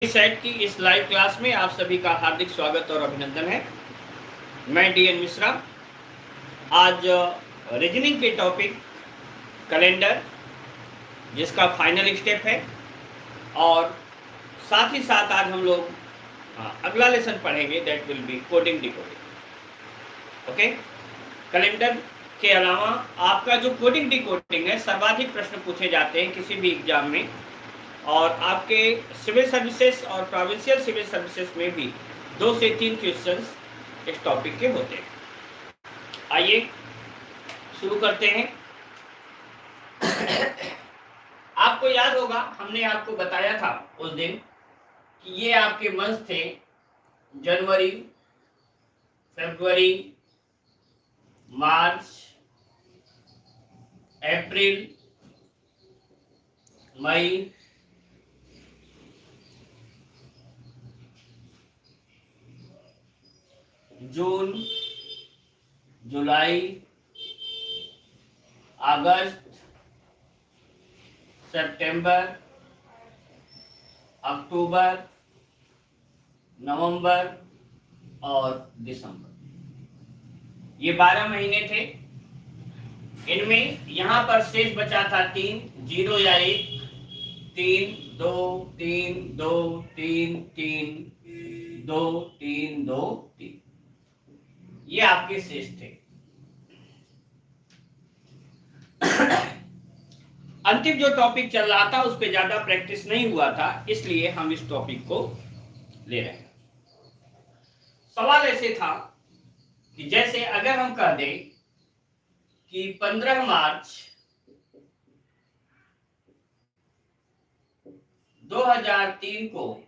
Set की इस live class में आप सभी का हार्दिक स्वागत और अभिनंदन है। मैं डीएन मिश्रा। आज रीजनिंग के टॉपिक कैलेंडर, जिसका फाइनल स्टेप है, और साथ ही साथ आज हम लोग अगला लेसन पढ़ेंगे, that will be coding decoding. Okay, calendar के अलावा आपका जो कोडिंग डिकोडिंग है, सर्वाधिक प्रश्न पूछे जाते हैं किसी भी एग्जाम में, और आपके सिविल सर्विसेज और प्रोविंशियल सिविल सर्विसेज में भी 2 से 3 क्वेश्चंस इस टॉपिक के होते हैं। आइए शुरू करते हैं। आपको याद होगा, हमने आपको बताया था उस दिन कि ये आपके मंथ थे जनवरी, फरवरी, मार्च, अप्रैल, मई, जून, जुलाई, अगस्त, सितंबर, अक्टूबर, नवंबर और दिसंबर। ये 12 महीने थे। इनमें यहां पर शेष बचा था 3, 0 या 1, 3, 2, 3, 2, 3, 3, 2, 3, 2, 3। ये आपके शेष थे। अंतिम जो टॉपिक चल रहा था उस पर ज्यादा प्रैक्टिस नहीं हुआ था, इसलिए हम इस टॉपिक को ले रहे हैं। सवाल ऐसे था कि जैसे अगर हम कह दें कि 15 मार्च 2003 को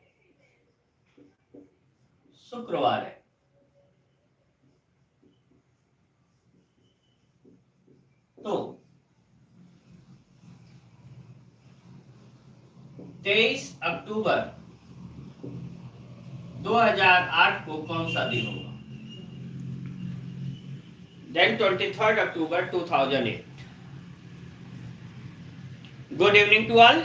शुक्रवार है, तो 23 अक्टूबर 2008 को कौन सा दिन होगा? Then 23rd October 2008. Good evening to all.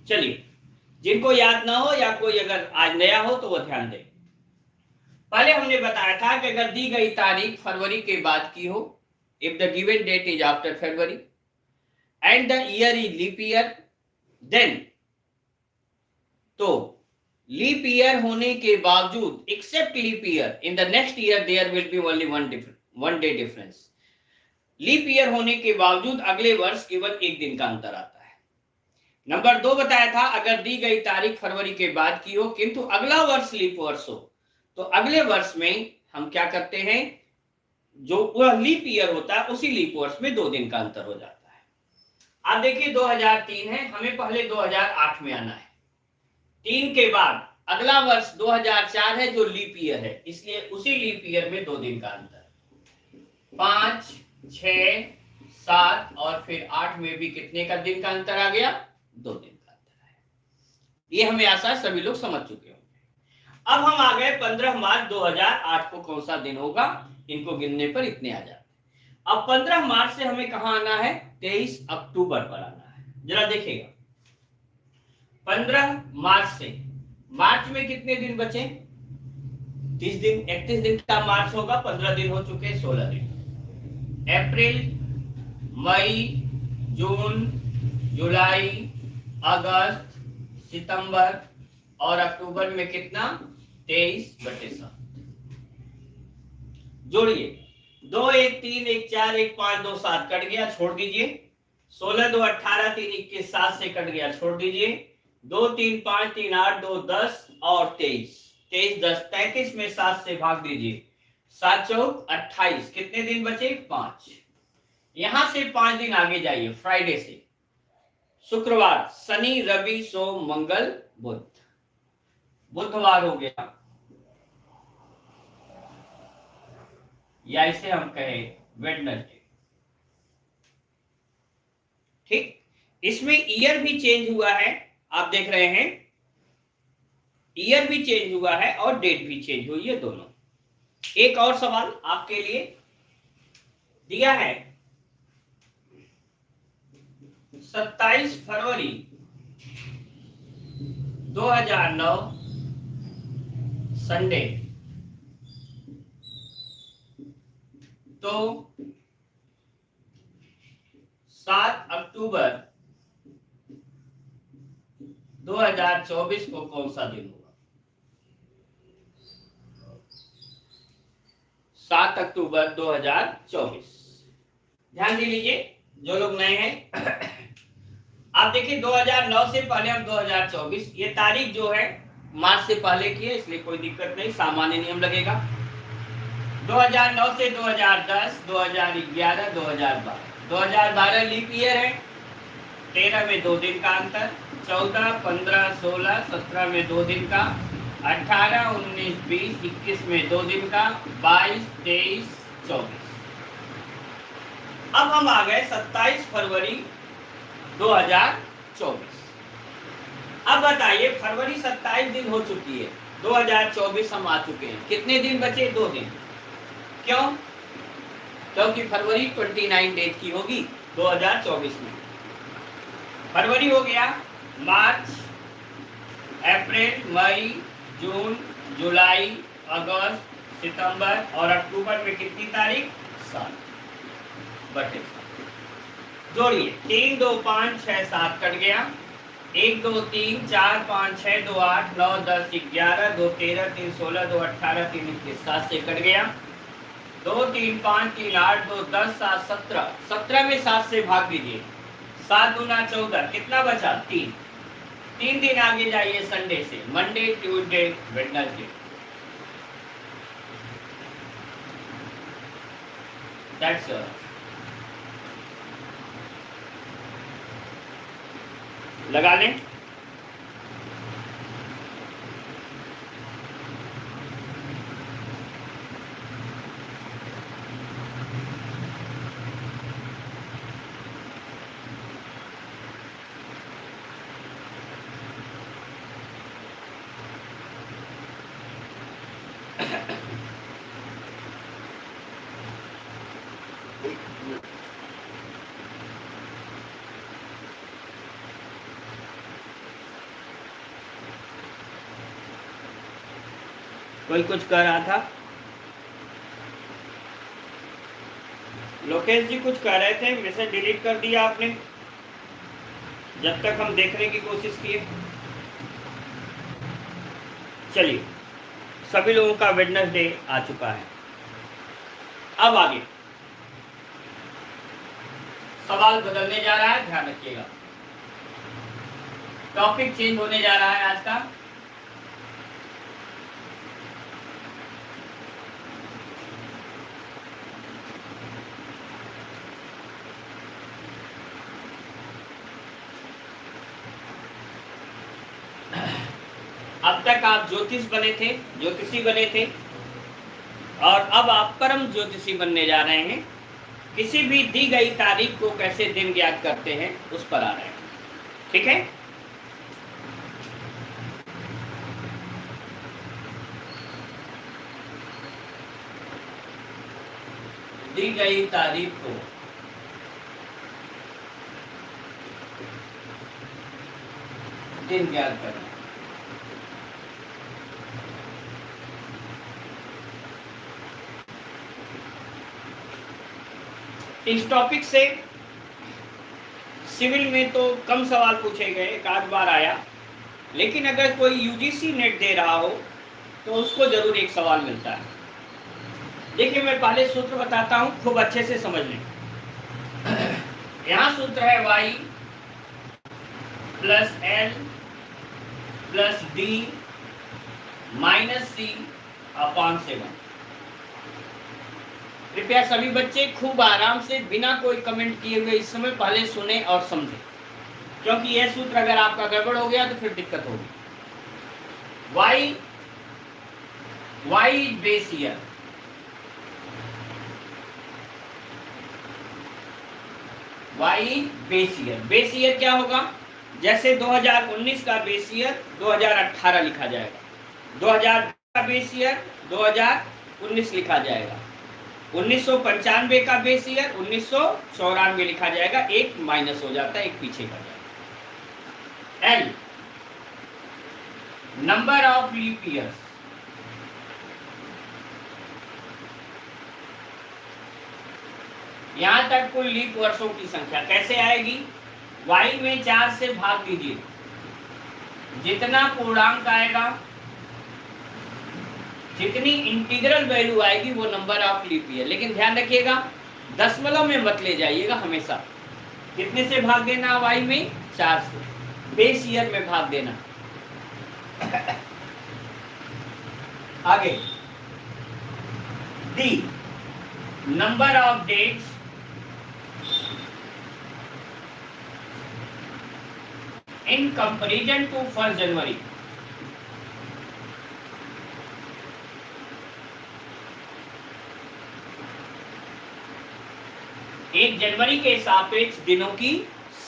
चलिए, जिनको याद ना हो या कोई अगर आज नया हो तो वो ध्यान दें। पहले हमने बताया था कि अगर दी गई तारीख फरवरी के बाद की हो, if the given date is after February and the year is leap year, then तो लीप ईयर होने के बावजूद, except leap year, in the next year there will be only one day difference. Leap year होने के बावजूद अगले वर्ष केवल एक दिन का अंतर आता है। नंबर 2 बताया था, अगर दी गई तारीख फरवरी के बाद की हो किंतु अगला वर्ष लीप वर्ष हो, तो अगले वर्ष में हम क्या करते हैं, जो वह लीप ईयर होता है उसी लीप वर्ष में 2 दिन का अंतर हो जाता है। आप देखिए 2003 है, हमें पहले 2008 में आना है। 3 के बाद अगला वर्ष 2004 है जो लीप ईयर है, इसलिए उसी लीप ईयर में 2 दिन का अंतर। 5, 6, 7 और फिर 8 में भी कितने का दिन का अंतर आ गया? 2 दिन का अंतर है। ये हमें आशा सभी लोग समझ चुके होंगे। अब हम आ गए 15 मार्च 2008 को कौन सा दिन होगा, इनको गिनने पर इतने आ जाते हैं। अब 15 मार्च से हमें कहां आना है? 23 अक्टूबर पर आना है। जरा देखिएगा, 15 मार्च से मार्च में कितने दिन बचे? 30 दिन। 31 दिन का मार्च होगा, 15 दिन हो चुके, 16 दिन। अप्रैल, मई, जून, जुलाई, अगस्त, सितंबर और अक्टूबर में कितना? 23/7। जोड़िए, 2, 1, 3, 1, 4, 1, 5, 2, 7 कट गया, छोड़ दीजिए। 16, 2, 18, 3, 21, 7 से कट गया, छोड़ दीजिए। 2, 3, 5, 3, 8, 2, 10 और 23, 23, 10, 33 में 7 से भाग दीजिए। 7, 4, 28, कितने दिन बचे? 5। यहां से 5 दिन आगे जाइए, फ्राइडे से शुक्रवार, शनि, रवि, सोम, मंगल, बुध। बुधवार हो गया, या इसे हम कहें वेडनेसडे। ठीक, इसमें ईयर भी चेंज हुआ है, आप देख रहे हैं, ईयर भी चेंज हुआ है और डेट भी चेंज हुई है, दोनों। एक और सवाल आपके लिए दिया है, 27 फरवरी 2009 संडे, तो 7 अक्टूबर 2024 को कौन सा दिन होगा? 7 अक्टूबर 2024। ध्यान दे लीजिए जो लोग नए हैं। आप देखिए 2009 से पहले हम 2024, ये तारीख जो है मार्च से पहले की है, इसलिए कोई दिक्कत नहीं, सामान्य नियम लगेगा। 2009 से 2010, 2011, 2012, 2012 लीप ईयर है, 13 में 2 दिन का अंतर, 14, 15, 16, 17 में 2 दिन का, 18, 19, 20, 21 में 2 दिन का, 22, 23, 24। अब हम आ गए 27 फरवरी 2024। अब बताइए फरवरी 27 दिन हो चुकी है, 2024 हम आ चुके हैं, कितने दिन बचे? 2 दिन। क्यों? क्योंकि फरवरी 29 डेज की होगी 2024 में। फरवरी हो गया, मार्च, अप्रैल, मई, जून, जुलाई, अगस्त, सितंबर और अक्टूबर में कितनी तारीख? 7 बटे 7। जोड़िए 3, 2, 5, 6, 7 कट गया, 1, 2, 3, 4, 5, 6, 2, 8, 9, 10, 11, 2, 13, 3, 16, 2, 18, 3, 21, 7 से कट गया, 2, 3, 5, 3, 8, 2, 10, 7, 17, 17 में 7 से भाग दीजिए, 7 दूना 14, कितना बचा? 3। 3 दिन आगे जाइए संडे से, Monday, Tuesday, Wednesday. That's all. लगा लें। कोई कुछ कह रहा था? लोकेश जी कुछ कह रहे थे, मैसेज डिलीट कर दिया आपने जब तक हम देखने की कोशिश किए। चलिए, सभी लोगों का वेडनेसडे आ चुका है। अब आगे सवाल बदलने जा रहा है, ध्यान रखिएगा। टॉपिक चेंज होने जा रहा है आज का। अब तक आप ज्योतिष बने थे, ज्योतिषी बने थे, और अब आप परम ज्योतिषी बनने जा रहे हैं। किसी भी दी गई तारीख को कैसे दिन ज्ञात करते हैं उस पर आ रहे हैं। ठीक है? दी गई तारीख को दिन ज्ञात करना। इस टॉपिक से सिविल में तो कम सवाल पूछे गए, एक आध बार आया, लेकिन अगर कोई यूजीसी नेट दे रहा हो तो उसको जरूर एक सवाल मिलता है। देखिए मैं पहले सूत्र बताता हूं, खूब अच्छे से समझ लें। यहां सूत्र है y plus L plus D minus C upon 7। कृपया सभी बच्चे खूब आराम से बिना कोई कमेंट किए हुए इस समय पहले सुने और समझे, क्योंकि यह सूत्र अगर आपका गड़बड़ हो गया तो फिर दिक्कत होगी। y is base year, y base year. Base year क्या होगा? जैसे 2019 का बेस ईयर 2018 लिखा जाएगा, 2000 का बेस ईयर 2019 लिखा जाएगा, 1995 का बेस ईयर 1994 लिखा जाएगा। एक माइनस हो जाता है, एक पीछे का जाएगा। L number of leap years, यहां तक कुल लीप वर्षों की संख्या कैसे आएगी? y में 4 से भाग दीजिए, जितना पूर्णांक आएगा, जितनी इंटीग्रल वैल्यू आएगी वो नंबर ऑफ लीप ईयर। लेकिन ध्यान रखिएगा दशमलव में मत ले जाइएगा, हमेशा कितने से भाग देना? y में 4 से, बेस ईयर में भाग देना। आगे D, number of dates in comparison to 1 January. एक जनवरी के सापेक्ष दिनों की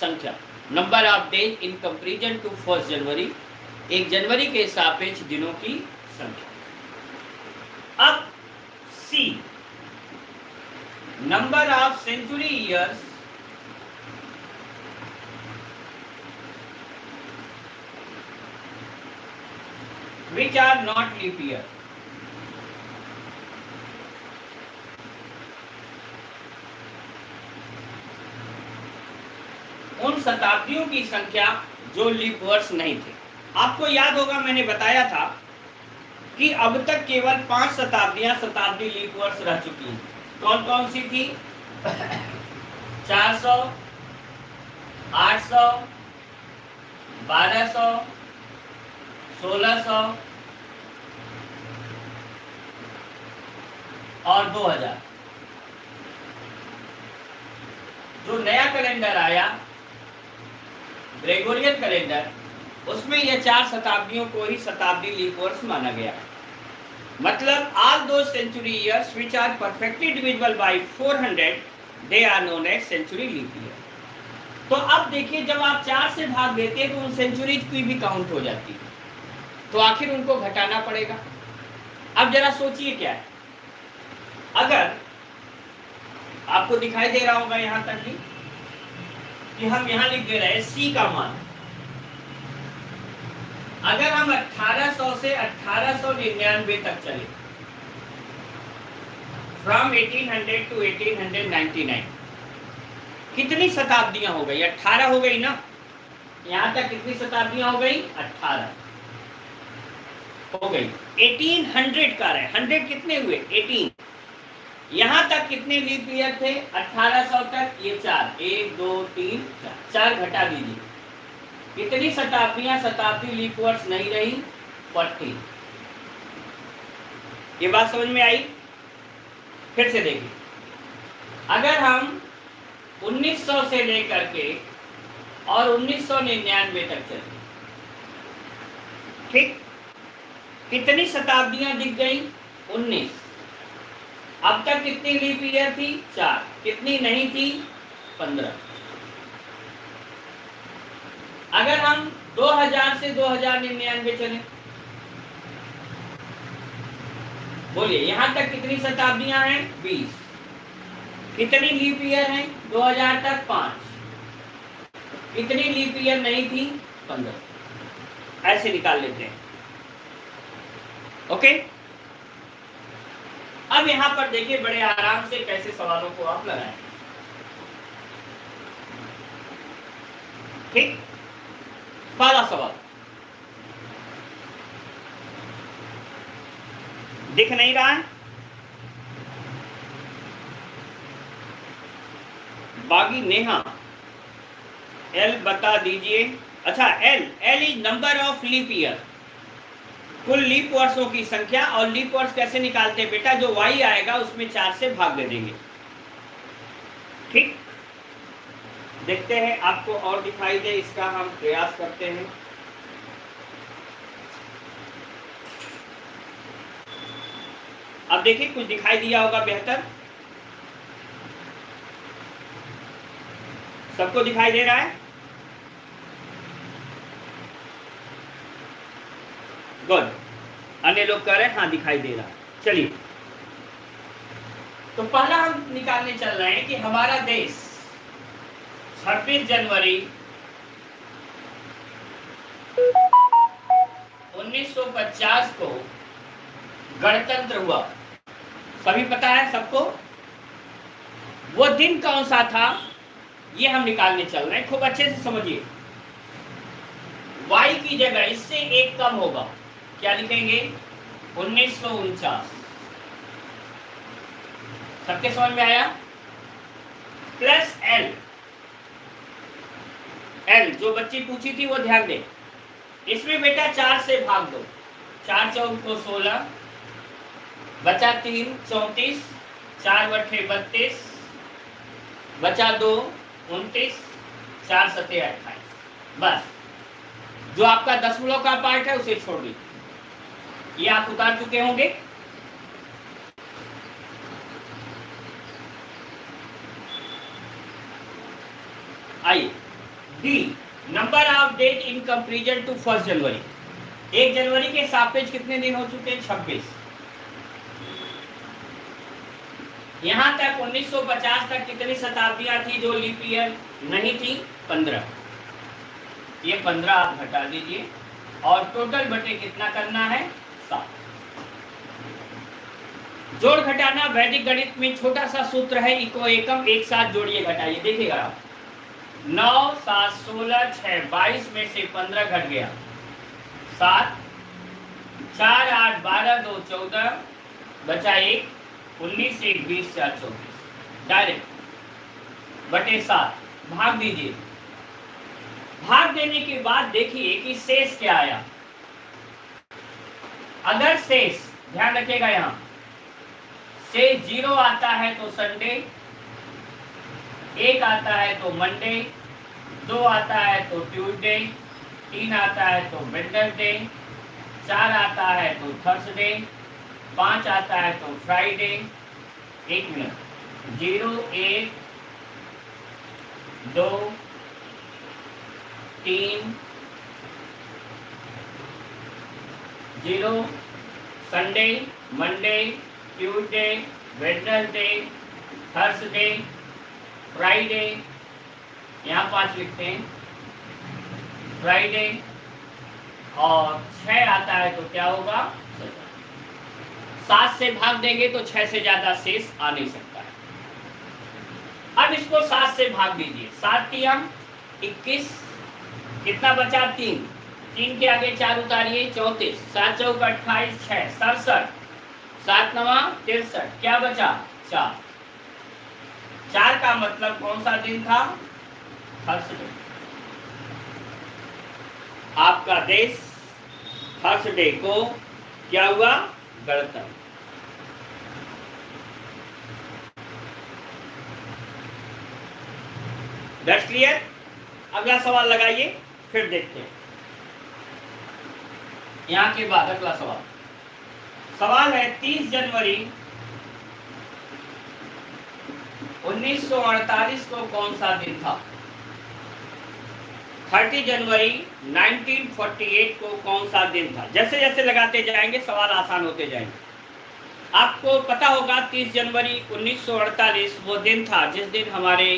संख्या, number of days in comparison to 1 January, एक जनवरी के सापेक्ष दिनों की संख्या। अब C, number of century years which are not leap year। उन शताब्दियों की संख्या जो लीप वर्ष नहीं थे। आपको याद होगा मैंने बताया था कि अब तक केवल 5 शताब्दियां शताब्दी लीप वर्ष रह चुकी हैं। कौन कौन सी थी? 400, 800, 1200, 1600 और 2000। जो नया कैलेंडर आया ग्रेगोरियन कैलेंडर, उसमें यह 4 शताब्दियों को ही शताब्दी लीप वर्ष माना गया। मतलब all those century years which are perfectly divisible by 400 they are known as century leap year. तो अब देखिए जब आप 4 से भाग देते हैं तो उन सेंचुरीज की भी काउंट हो जाती है, तो आखिर उनको घटाना पड़ेगा। अब जरा सोचिए क्या है, अगर आपको दिखाई दे रहा होगा यहां तक ही कि हम यहां लिख दे रहे हैं सी का मान। अगर हम 1800 से 1899 तक चले, फ्रॉम 1800 टू 1899, कितनी शताब्दियां हो गई? 18 हो गई ना। यहां तक कितनी शताब्दियां हो गई? 18 हो गई। 1800 का रहे, 100 कितने हुए? 18। यहां तक कितने लीप ईयर थे? 1800 तक ये 4, 1 2 3 4 घटा दीजिए। कितनी शताब्दियां शताब्दी लीप वर्ष नहीं रही? 40। ये बात समझ में आई? फिर से देखिए, अगर हम 1900 से लेकर के और 1999 तक चले, ठीक, कितनी शताब्दियां दिख गई? 19। अब तक कितनी लीप ईयर थी? 4। कितनी नहीं थी? 15। अगर हम 2000 से 2099 चले, बोलिए यहां तक कितनी शताब्दियां हैं? 20। कितनी लीप ईयर हैं? 2000 तक 5। कितनी लीप ईयर नहीं थी? 15। ऐसे निकाल लेते हैं। ओके, अब यहां पर देखिए बड़े आराम से कैसे सवालों को आप लगाएं। ठीक, पहला सवाल दिख नहीं रहा है? बागी नेहा, एल बता दीजिए। अच्छा, L is number of leap year, कुल लीप वर्षों की संख्या। और लीप वर्ष कैसे निकालते हैं बेटा? जो y आएगा उसमें 4 से भाग दे देंगे। ठीक, देखते हैं आपको और दिखाई दे, इसका हम प्रयास करते हैं। अब देखिए कुछ दिखाई दिया होगा बेहतर, सबको दिखाई दे रहा है? गुड, अन्य लोग कह रहे हैं हाँ दिखाई दे रहा है। चलिए, तो पहला हम निकालने चल रहे हैं कि हमारा देश 26 जनवरी 1945 1950 को गणतंत्र हुआ, सभी पता है सबको? वो दिन कौन सा था ये हम निकालने चल रहे हैं, खूब अच्छे से समझिए। y की जगह इससे एक कम होगा, क्या लिखेंगे? 1949। सबके समझ में आया? प्लस l, जो बच्ची पूछी थी वो ध्यान दे। इसमें बेटा 4 से भाग दो, 4 चौक को 16, बचा 3 34, 4 बटे 32, बचा 2 29, 4 सत्ते 28। बस जो आपका दशमलव का पार्ट है उसे छोड़ दीजिए, ये आप उतार चुके होंगे। आइए, D, number of date in comparison to 1 January. 1 जनवरी के सापेक्ष कितने दिन हो चुके हैं? 26। यहां तक 1950 तक कितनी शताब्दियां थी जो लीप ईयर नहीं थी? 15। ये 15 आप घटा दीजिए और टोटल बटे कितना करना है? 7। जोड़ घटाना वैदिक गणित में छोटा सा सूत्र है, इको एकम, एक साथ जोड़िए घटाइए, देखिएगा आप। 9 7 16 6 22 में से 15 घट गया 7, 4 8 12 2 14, बचा 1, 19 1 20 4 24। डायरेक्ट बटे 7, भाग दीजिए। भाग देने के बाद देखिए कि शेष क्या आया। अगर शेष, ध्यान रखिएगा, यहां शेष 0 आता है तो संडे, 1 आता है तो मंडे, 2 आता है तो ट्यूसडे, 3 आता है तो वेडनेसडे, 4 आता है तो थर्सडे, 5 आता है तो Friday. 1 minute, 0 1 2 3 0 Sunday, Monday, Tuesday, Wednesday, Thursday, Friday, यहाँ 5 लिखते हैं, फ्राइडे, और 6 आता है तो क्या होगा? 7 से भाग देंगे तो 6 से ज्यादा शेष आ नहीं सकता है। अब इसको 7 से भाग दीजिए, 7 3 21, कितना बचा? 3, 3 के आगे 4 उतारिए, 34, 7 चौक 28, 6 67, 7 9 63, क्या बचा? 4। 4 का मतलब कौन सा दिन था? थर्सडे। आपका देश थर्सडे को क्या हुआ? गणतंत्र। That's clear? अगला सवाल लगाइए, फिर देखते हैं। यहां के बाद अगला सवाल है 30 जनवरी 1948 को कौन सा दिन था? 30 जनवरी 1948 को कौन सा दिन था? जैसे जैसे लगाते जाएंगे सवाल आसान होते जाएंगे। आपको पता होगा 30 जनवरी 1948 वो दिन था जिस दिन हमारे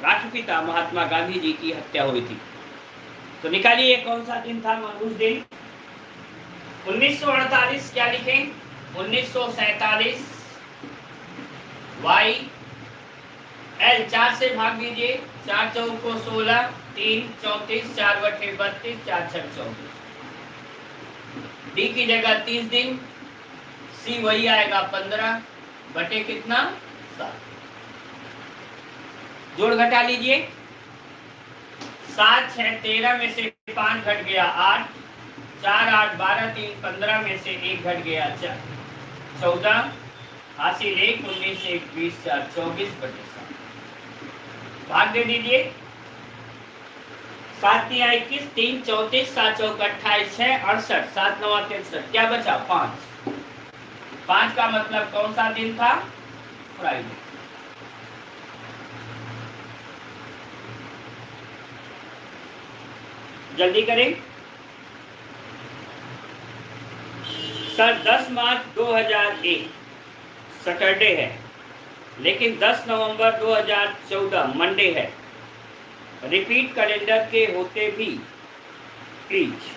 राष्ट्रपिता महात्मा गांधी जी की हत्या हुई थी। तो निकालिए कौन सा दिन था उस दिन। 1948 क्या लिखें? 1947 वाई एल 4 से भाग दीजिए, 4 चौक को 16, 3 34, 4 बटे 32, 4 6 24। डी की जगह 30 दिन, सी वही आएगा 15 बटे कितना? 7। जोड़ घटा लीजिए, 7 6 13 में से 5 घट गया 8, 4 8 12 3 15 में से 1 घट गया 14, हासिल 1 19 1 20 4 24 बटे 7। भाग दे दीजिए, 7 3 21, 3 34, 7 चौक 28, 6 68, 7 9 63, क्या बचा? 5। 5 का मतलब कौन सा दिन था? फ्राइडे। जल्दी करें सर। 10 मार्च 2001 सैटरडे है, लेकिन 10 नवंबर 2014 मंडे है। रिपीट कैलेंडर के होते भी प्लीज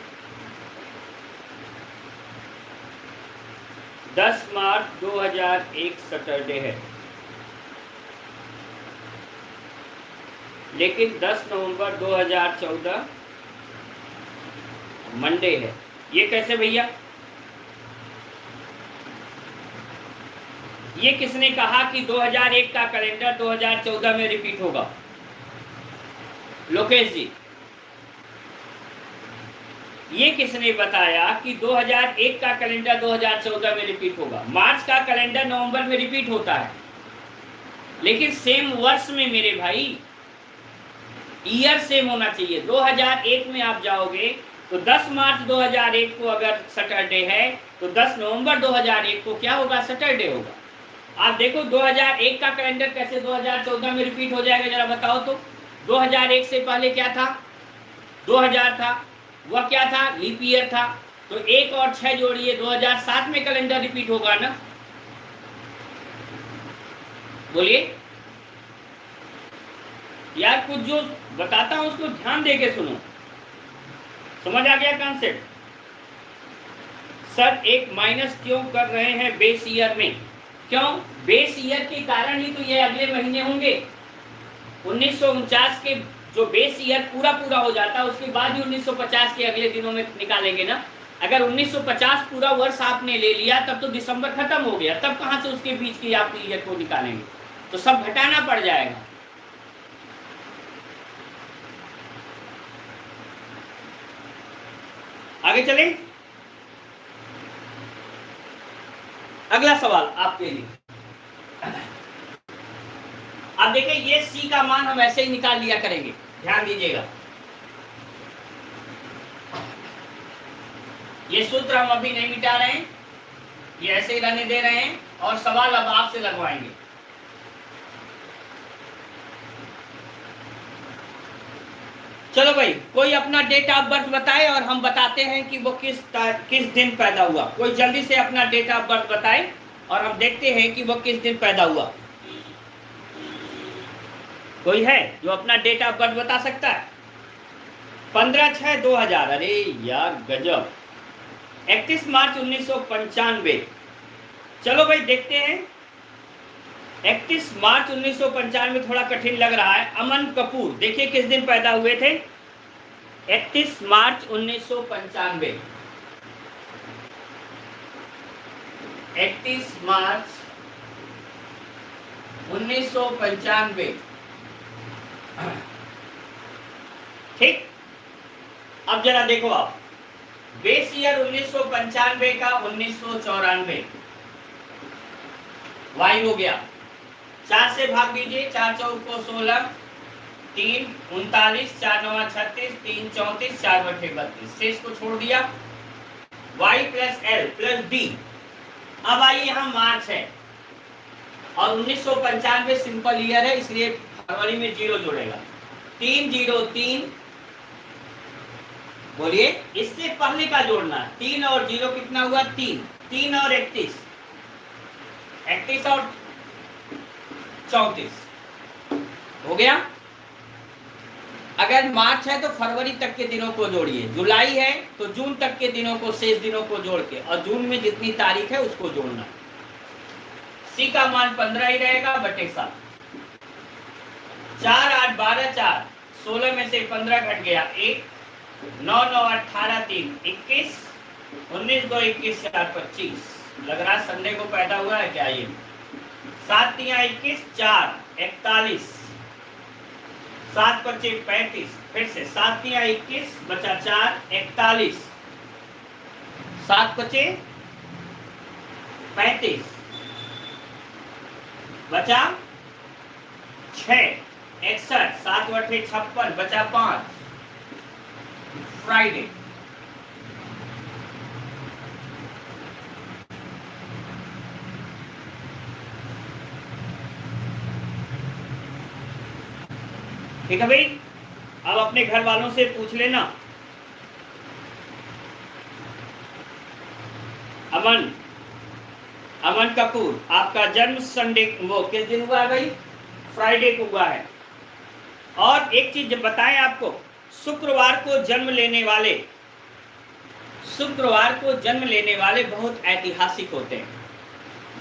10 मार्च 2001 सैटरडे है, लेकिन 10 नवंबर 2014 मंडे है। ये कैसे भैया? ये किसने कहा कि 2001 का कैलेंडर 2014 में रिपीट होगा? लोकेश जी, ये किसने बताया कि 2001 का कैलेंडर 2014 में रिपीट होगा? मार्च का कैलेंडर नवंबर में रिपीट होता है, लेकिन सेम वर्ष में मेरे भाई, ईयर सेम होना चाहिए। 2001 में आप जाओगे तो 10 मार्च 2001 को अगर सैटरडे है तो 10 नवंबर 2001 को क्या होगा? सैटरडे होगा। आप देखो 2001 का कैलेंडर कैसे 2014 में रिपीट हो जाएगा, जरा बताओ तो। 2001 से पहले क्या था? 2000 था, वह क्या था? लीप ईयर था। तो 1 और 6 जोड़िए, 2007 में कैलेंडर रिपीट होगा ना? बोलिए यार, कुछ जो बताता हूं उसको ध्यान देके सुनो। समझ आ गया कॉन्सेप्ट? सर एक माइनस क्यों कर रहे हैं बेस ईयर में? क्यों? बेस ईयर के कारण ही तो ये अगले महीने होंगे। 1949 के जो बेस ईयर पूरा हो जाता है, उसके बाद ही 1950 के अगले दिनों में निकालेंगे ना। अगर 1950 पूरा वर्ष आपने ले लिया तब तो दिसंबर खत्म हो गया, तब कहां से उसके बीच की आप ईयर को निकालेंगे? तो सब घटाना पड़ जाएगा। आगे चले, अगला सवाल आपके लिए। अब देखिए, ये सी का मान हम ऐसे ही निकाल लिया करेंगे, ध्यान दीजिएगा। ये सूत्र हम अभी नहीं मिटा रहे हैं, ये ऐसे ही रहने दे रहे हैं, और सवाल अब आपसे लगवाएंगे। चलो भाई, कोई अपना डेट ऑफ बर्थ बताए और हम बताते हैं कि वो किस दिन पैदा हुआ। कोई जल्दी से अपना डेट ऑफ बर्थ बताए और हम देखते हैं कि वो किस दिन पैदा हुआ। कोई है जो अपना डेट ऑफ बर्थ बता सकता है? 15/6/2000। अरे यार गजब। 31 मार्च 1995। चलो भाई देखते हैं। 31 मार्च 1995 थोड़ा कठिन लग रहा है। अमन कपूर, देखिए किस दिन पैदा हुए थे? 31 मार्च 1995। 31 मार्च 1995। ठीक, अब जरा देखो आप, बेस ईयर 1995 का 1994, वाई हो गया। 4 से भाग दीजिए, 4 चौक को 16, 3 39, 4 9 36, 3 34, 4 बटे 32, शेष को छोड़ दिया। y plus L plus D. अब आइए, यहाँ मार्च है और 1995 सिंपल ईयर है, इसलिए फरवरी में 0 जोड़ेगा। 303, बोलिए, इससे पहले का जोड़ना। 3 और 0 कितना हुआ? 3। 3 और 31, 31 और 34 हो गया। अगर मार्च है तो फरवरी तक के दिनों को जोड़िए, जुलाई है तो जून तक के दिनों को, शेष दिनों को जोड़ के, और जून में जितनी तारीख है उसको जोड़ना। सी का मान 15 ही रहेगा बटे 7। 4 8 12 4, 16 में से 15 घट गया 1, 9 9 18 3 21, 19 2 21 4 25। लग रहा संडे को पैदा हुआ है क्या ये? 7 3 21, 4 41, 7 5 35, फिर से 7 3 21 बचा 4 41, 7 5 35 बचा 6 61, 7 बटे 56 बचा 5, फ्राइडे। ठीक है भाई, अब अपने घर वालों से पूछ लेना। अमन कपूर, आपका जन्म संडे वो किस दिन हुआ है भाई? फ्राइडे को हुआ है। और एक चीज बताएं आपको, शुक्रवार को जन्म लेने वाले बहुत ऐतिहासिक होते हैं।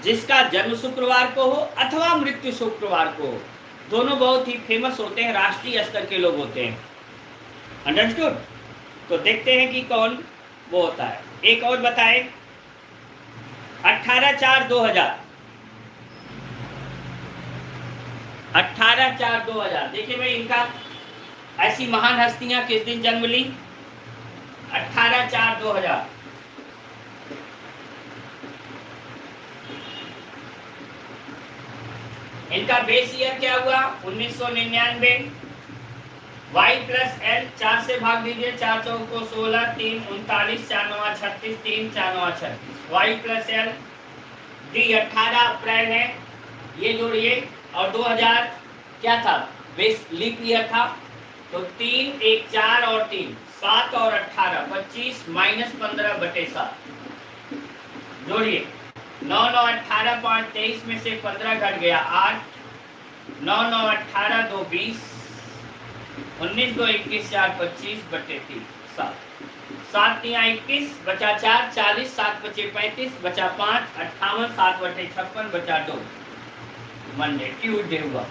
जिसका जन्म शुक्रवार को हो अथवा मृत्यु शुक्रवार को हो, दोनों बहुत ही फेमस होते हैं, राष्ट्रीय स्तर के लोग होते हैं। अंडरस्टूड? तो देखते हैं कि कौन वो होता है। एक और बताए, 18/4/2000, 18/4/2000। देखिए भाई, इनका ऐसी महान हस्तियां किस दिन जन्म ली? 18/4/2000। इनका बेस ईयर क्या हुआ? 1999। y प्लस एल 4 से भाग दीजिए, 4 चौक को 16, 3 39, 4 9 36, 3 4 9 36। y प्लस एल डी 18 अप्रैल है, ये जोड़िए। और 2000 क्या था? बेस लीप ईयर था, तो 3 1 4 और 3 7 और 18 25 -15/7 जोड़िए। 9 9 18 5 23 में से 15 घट गया 8, 9 9 18 2 20, 19 2 21 4 25/3 7, 7 3 21 बचा 4 40, 7 बचे 35 बचा 5 58, 7 बटे 56 बचा 2। मंडे ट्यूसडे हुआ।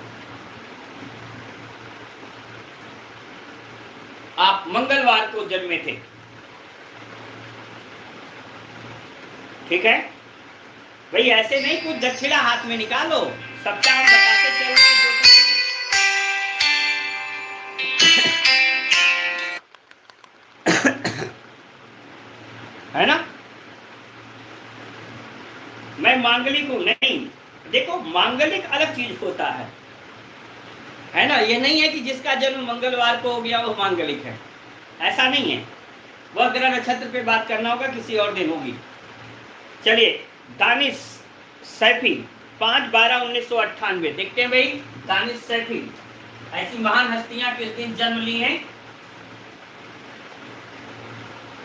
आप मंगलवार को जन्मे थे, ठीक है भाई? ऐसे नहीं कुछ दक्षिणा हाथ में निकालो, सबका हम बताते चल रहे हैं। है ना? मैं मांगलिक हूं नहीं, देखो मांगलिक अलग चीज होता है ना? ये नहीं है कि जिसका जन्म मंगलवार को हो गया वो मांगलिक है, ऐसा नहीं है। वह ग्रह नक्षत्र पे बात करना होगा, किसी और दिन होगी। चलिए, दानिश सैफी 5/12/1998। देखते हैं भाई, दानिश सैफी ऐसी महान हस्तियां किस दिन जन्म ली हैं?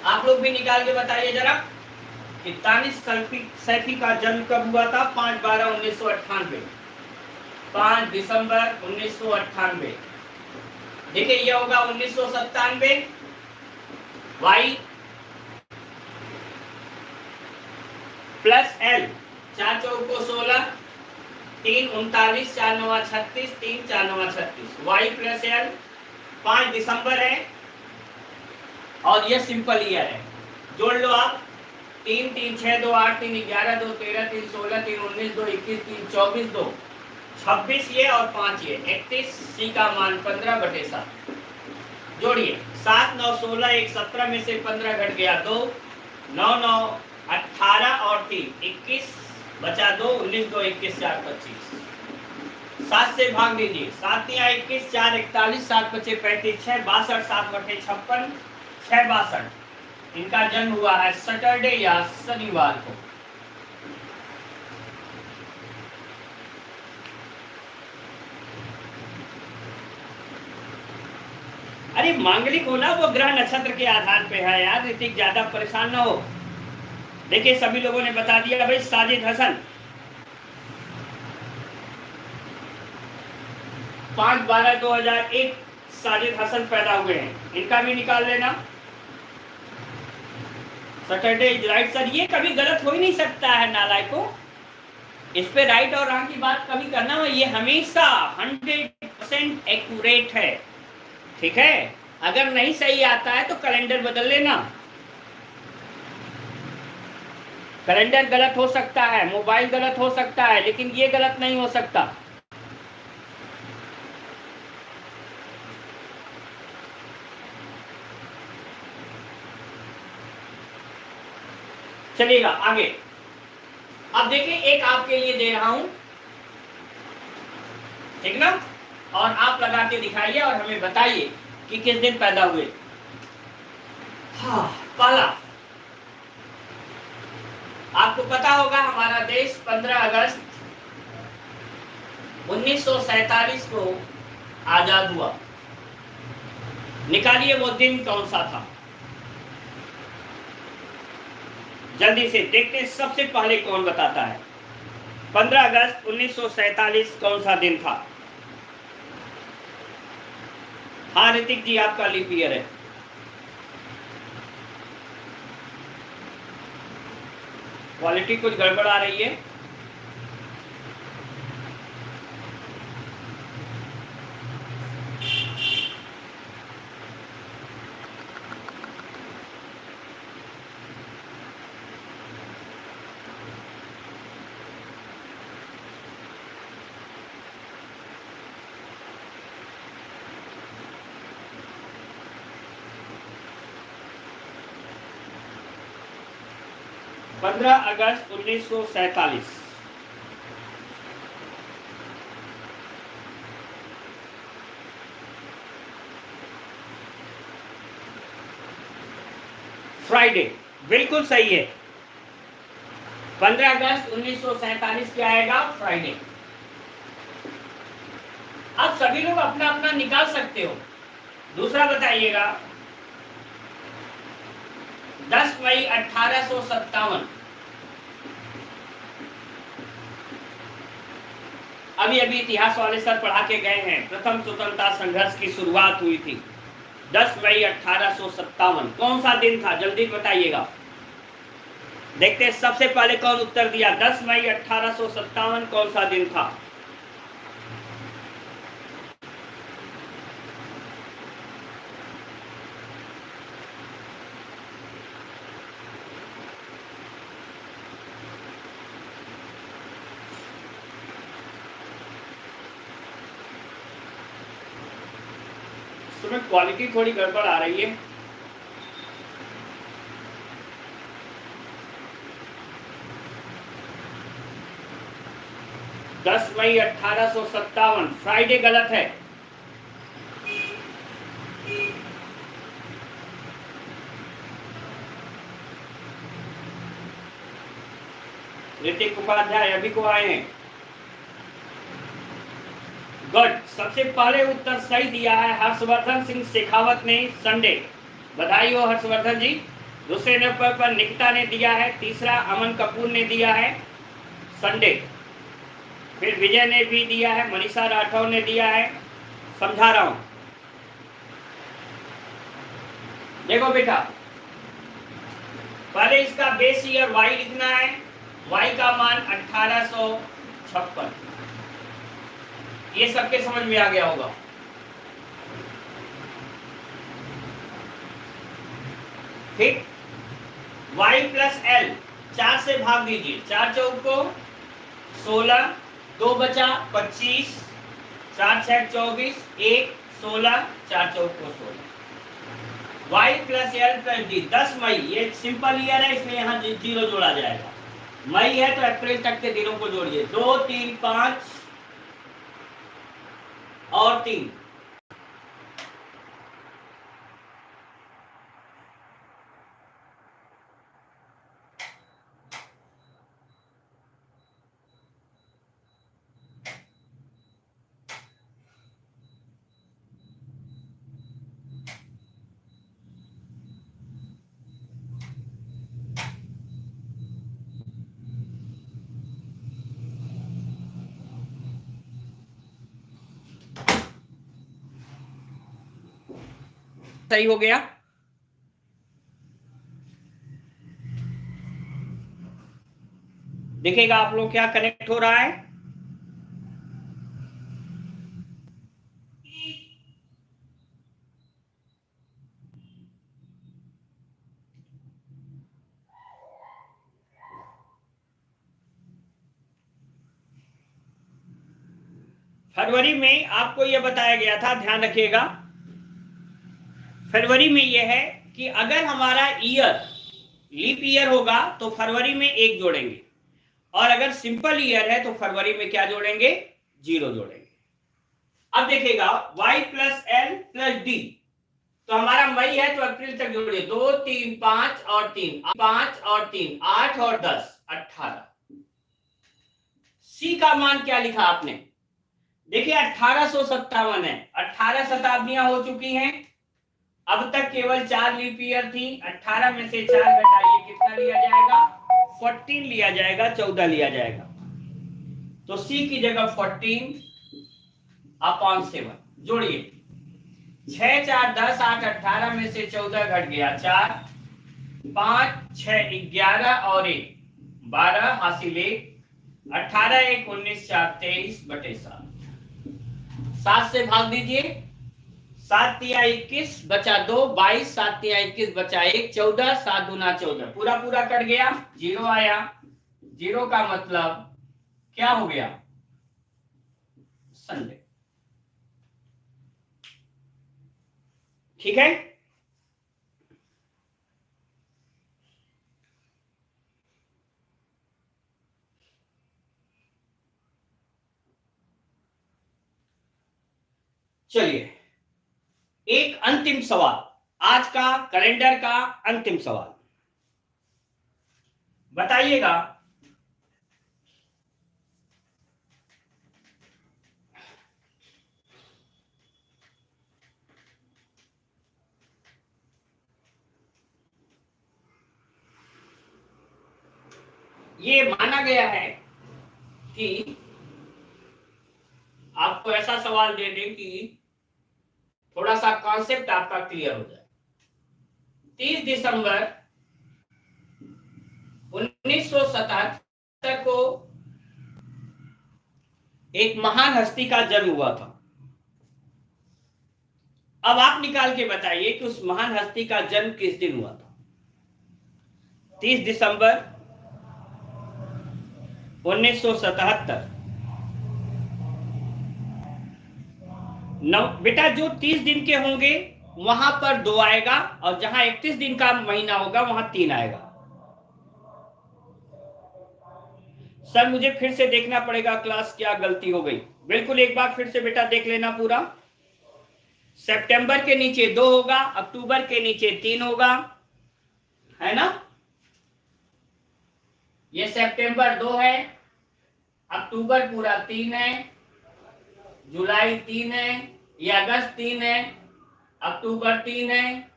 आप लोग भी निकाल के बताइए जरा कि दानिश सैफी का जन्म कब हुआ था? 5/12/1998, 5 दिसंबर 1998। देखिए, यह होगा 1997। वाई प्लस एल 4 चौक को 16, 3 39, 4 9 36, 3 4 9 36। वाई प्लस एल 5 दिसंबर है और यह सिंपल ईयर है। जोड़ लो आप, 3 3 6 2 8 3 11 2 13 3 16 3 19 2 21 3 24 2 26 ये और 5 ये 31। सी का मान 15/7 जोड़िए। 7 9 16 1 17 में से 15 घट गया 2, 9 9 18 और 3 21 बचा 2, 19 2 21 4 25। 7 से भाग दीजिए, 7 या 21 4 41, 7 बचे 35 6 62, 7 बटे 56 6 62। इनका जन्म हुआ है सैटरडे या शनिवार को। अरे मांगलिक होना वो ग्रह नक्षत्र के आधार पे है यार ऋतिक, ज्यादा परेशान ना हो। देखिए, सभी लोगों ने बता दिया भाई। साजिद हसन 5/12/2001 साजिद हसन पैदा हुए हैं, इनका भी निकाल लेना। सैटरडे इज राइट सर, ये कभी गलत हो ही नहीं सकता है नालायकों। इस पे राइट और रॉन्ग की बात कभी करना, ये हमेशा 100% एक्यूरेट है, ठीक है? अगर नहीं सही आता है तो कैलेंडर बदल लेना। कैलेंडर गलत हो सकता है, मोबाइल गलत हो सकता है, लेकिन ये गलत नहीं हो सकता। चलिएगा आगे। अब देखिए, एक आपके लिए दे रहा हूं, ठीक ना? और आप लगा के दिखाइए और हमें बताइए कि किस दिन पैदा हुए। हाँ, पहला आपको पता होगा, हमारा देश 15 अगस्त 1947 को आजाद हुआ। निकालिए वो दिन कौन सा था? जल्दी से देखते हैं, सबसे पहले कौन बताता है। 15 अगस्त 1947 कौन सा दिन था? हाँ ऋतिक जी, आपका लीप ईयर है। क्वालिटी कुछ गड़बड़ आ रही है। 15 अगस्त 1947। फ्राइडे, बिल्कुल सही है। 15 अगस्त 1947 क्या आएगा? फ्राइडे। आप सभी लोग अपना अपना निकाल सकते हो। दूसरा बताइएगा, 10 मई 1857 अभी अभी इतिहास वाले सर पढ़ा के गए हैं, प्रथम स्वतंत्रता संघर्ष की शुरुआत हुई थी 10 मई 1857। कौन सा दिन था? जल्दी बताइएगा। देखते हैं सबसे पहले कौन उत्तर दिया। 10 मई 1857 कौन सा दिन था? इसमें क्वालिटी थोड़ी गड़बड़ आ रही है। दस मई 1857 फ्राइडे गलत है। ऋतिक उपाध्याय अभी को आए हैं। गुड, सबसे पहले उत्तर सही दिया है हर्षवर्धन सिंह शेखावत ने, संडे। बधाई हो हर्षवर्धन जी। दूसरे नंबर पर निकिता ने दिया है। तीसरा अमन कपूर ने दिया है, संडे। फिर विजय ने भी दिया है, मनीषा राठौर ने दिया है। समझा रहा हूं, देखो बेटा, पहले इसका बेस ईयर वाई लिखना है। वाई का मान 1856। ये सबके समझ में आ गया होगा। ठीक, y प्लस एल 4 से भाग दीजिए। 4 चौक को 16, 2 बचा 25, 4 6 24, 1 16, 4 चौक को 16। y plus L plus D 10 मई, ये सिंपल ईयर है इसलिए यहाँ जीरो जोड़ा जाएगा। मई है तो अप्रैल तक के दिनों को जोड़िए। 2 3 5 और 3। सही हो गया। दिखेगा आप लोग क्या कनेक्ट हो रहा है? फरवरी में आपको यह बताया गया था, ध्यान रखिएगा। फरवरी में यह है कि अगर हमारा ईयर लीप ईयर होगा तो फरवरी में 1 जोड़ेंगे, और अगर सिंपल ईयर है तो फरवरी में क्या जोड़ेंगे? 0 जोड़ेंगे। अब देखिएगा, y plus L plus D, तो हमारा मई है तो अप्रैल तक जोड़िए। 2 3 5 और 3, 5 और 3 8 और 10 18। सी का मान क्या लिखा आपने? देखिए 1857 है, 18 शताब्दियां हो चुकी हैं। अब तक केवल 4 लीप ईयर थी। 18 में से 4 घटाइए, कितना लिया जाएगा? 14 लिया जाएगा, 14 लिया जाएगा। तो सी की जगह 14/7 जोड़िए। 6 4 10 8 18 में से 14 घट गया 4, 5 6 11 और 1 12 हासिल 1, 18 1 19 4 23/7। 7 से भाग दीजिए। 7 तिया 21 बचा 2, 22, 7 तिया 21 बचा 1, 14, 7 दूना 14, पूरा पूरा कट गया, 0 आया। 0 का मतलब क्या हो गया? संडे। ठीक है। चलिए, एक अंतिम सवाल, आज का कैलेंडर का अंतिम सवाल, बताइएगा ये माना गया है कि आपको ऐसा सवाल दे दें कि थोड़ा सा कॉन्सेप्ट आपका क्लियर हो जाए। 30 दिसंबर 1977 को एक महान हस्ती का जन्म हुआ था। अब आप निकाल के बताइए कि उस महान हस्ती का जन्म किस दिन हुआ था। 30 दिसंबर 1977। बेटा जो 30 दिन के होंगे वहां पर 2 आएगा, और जहां 31 दिन का महीना होगा वहां 3 आएगा। सर मुझे फिर से देखना पड़ेगा क्लास, क्या गलती हो गई। बिल्कुल एक बार फिर से बेटा देख लेना पूरा। सितंबर के नीचे 2 होगा, अक्टूबर के नीचे 3 होगा, है ना। ये सितंबर 2 है, अक्टूबर पूरा 3 है, जुलाई 3 है, ये अगस्त 3 है, अक्टूबर 3 है।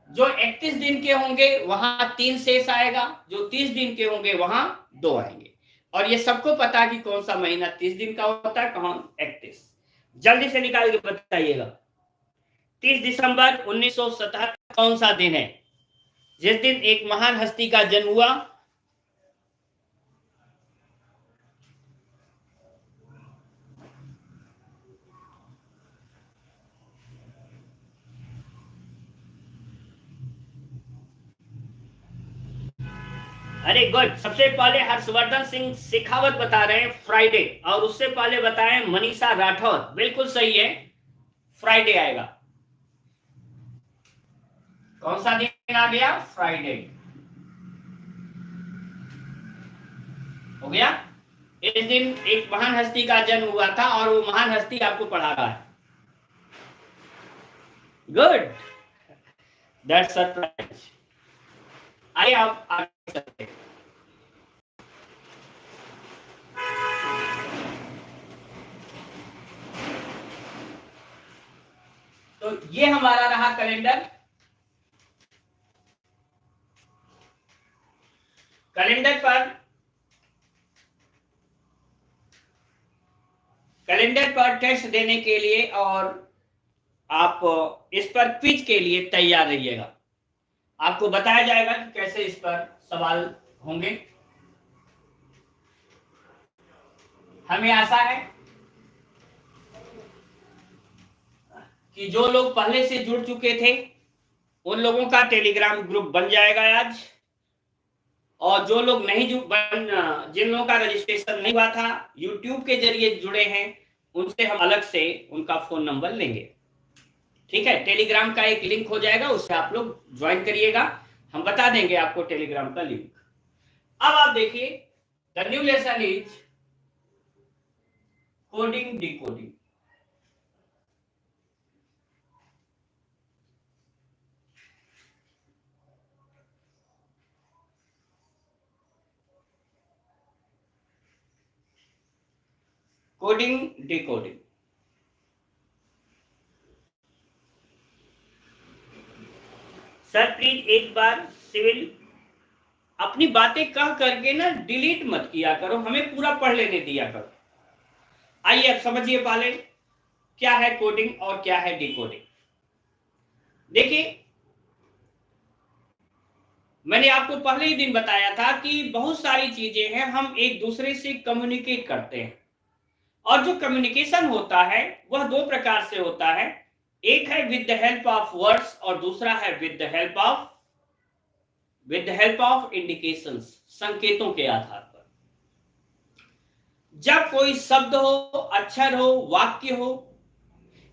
जो 31 दिन के होंगे वहां 3 शेष आएगा, जो 30 दिन के होंगे वहां 2 आएंगे। और ये सबको पता है कि कौन सा महीना 30 दिन का होता है, कौन 31। जल्दी से निकाल के बताइएगा। 30 दिसंबर 1977 कौन सा दिन है, जिस दिन एक महान हस्ती का जन्म हुआ। अरे गुड, सबसे पहले हर्षवर्धन सिंह शेखावत बता रहे हैं फ्राइडे, और उससे पहले बताएं मनीषा राठौर। बिल्कुल सही है, फ्राइडे आएगा। कौन सा दिन आ गया, फ्राइडे हो गया। इस दिन एक महान हस्ती का जन्म हुआ था, और वो महान हस्ती आपको पढ़ा रहा है। Good, that's surprise. आइए आप आगे चलते हैं। तो ये हमारा रहा कैलेंडर। कैलेंडर पर टेस्ट देने के लिए और आप इस पर क्विज के लिए तैयार रहिएगा। आपको बताया जाएगा कि कैसे इस पर सवाल होंगे। हमें आशा है कि जो लोग पहले से जुड़ चुके थे उन लोगों का टेलीग्राम ग्रुप बन जाएगा आज, और जो लोग नहीं जिन लोगों का रजिस्ट्रेशन नहीं हुआ था, यूट्यूब के जरिए जुड़े हैं, उनसे हम अलग से उनका फोन नंबर लेंगे। ठीक है, टेलीग्राम का एक लिंक हो जाएगा, उससे आप लोग ज्वाइन करिएगा, हम बता देंगे आपको टेलीग्राम का लिंक। अब आप देखिए, the new lesson is coding decoding. Coding decoding. Sir please एक बार सिविल अपनी बातें कह करके ना डिलीट मत किया करो, हमें पूरा पढ़ लेने दिया करो। आइए अब समझिए पहले क्या है कोडिंग और क्या है डिकोडिंग। देखिए, मैंने आपको पहले ही दिन बताया था कि बहुत सारी चीजें हैं, हम एक दूसरे से कम्युनिकेट करते हैं, और जो कम्युनिकेशन होता है वह 2 प्रकार से होता है। एक है with the help of words, और दूसरा है with the help of indications, संकेतों के आधार पर। जब कोई शब्द हो, अक्षर हो, वाक्य हो,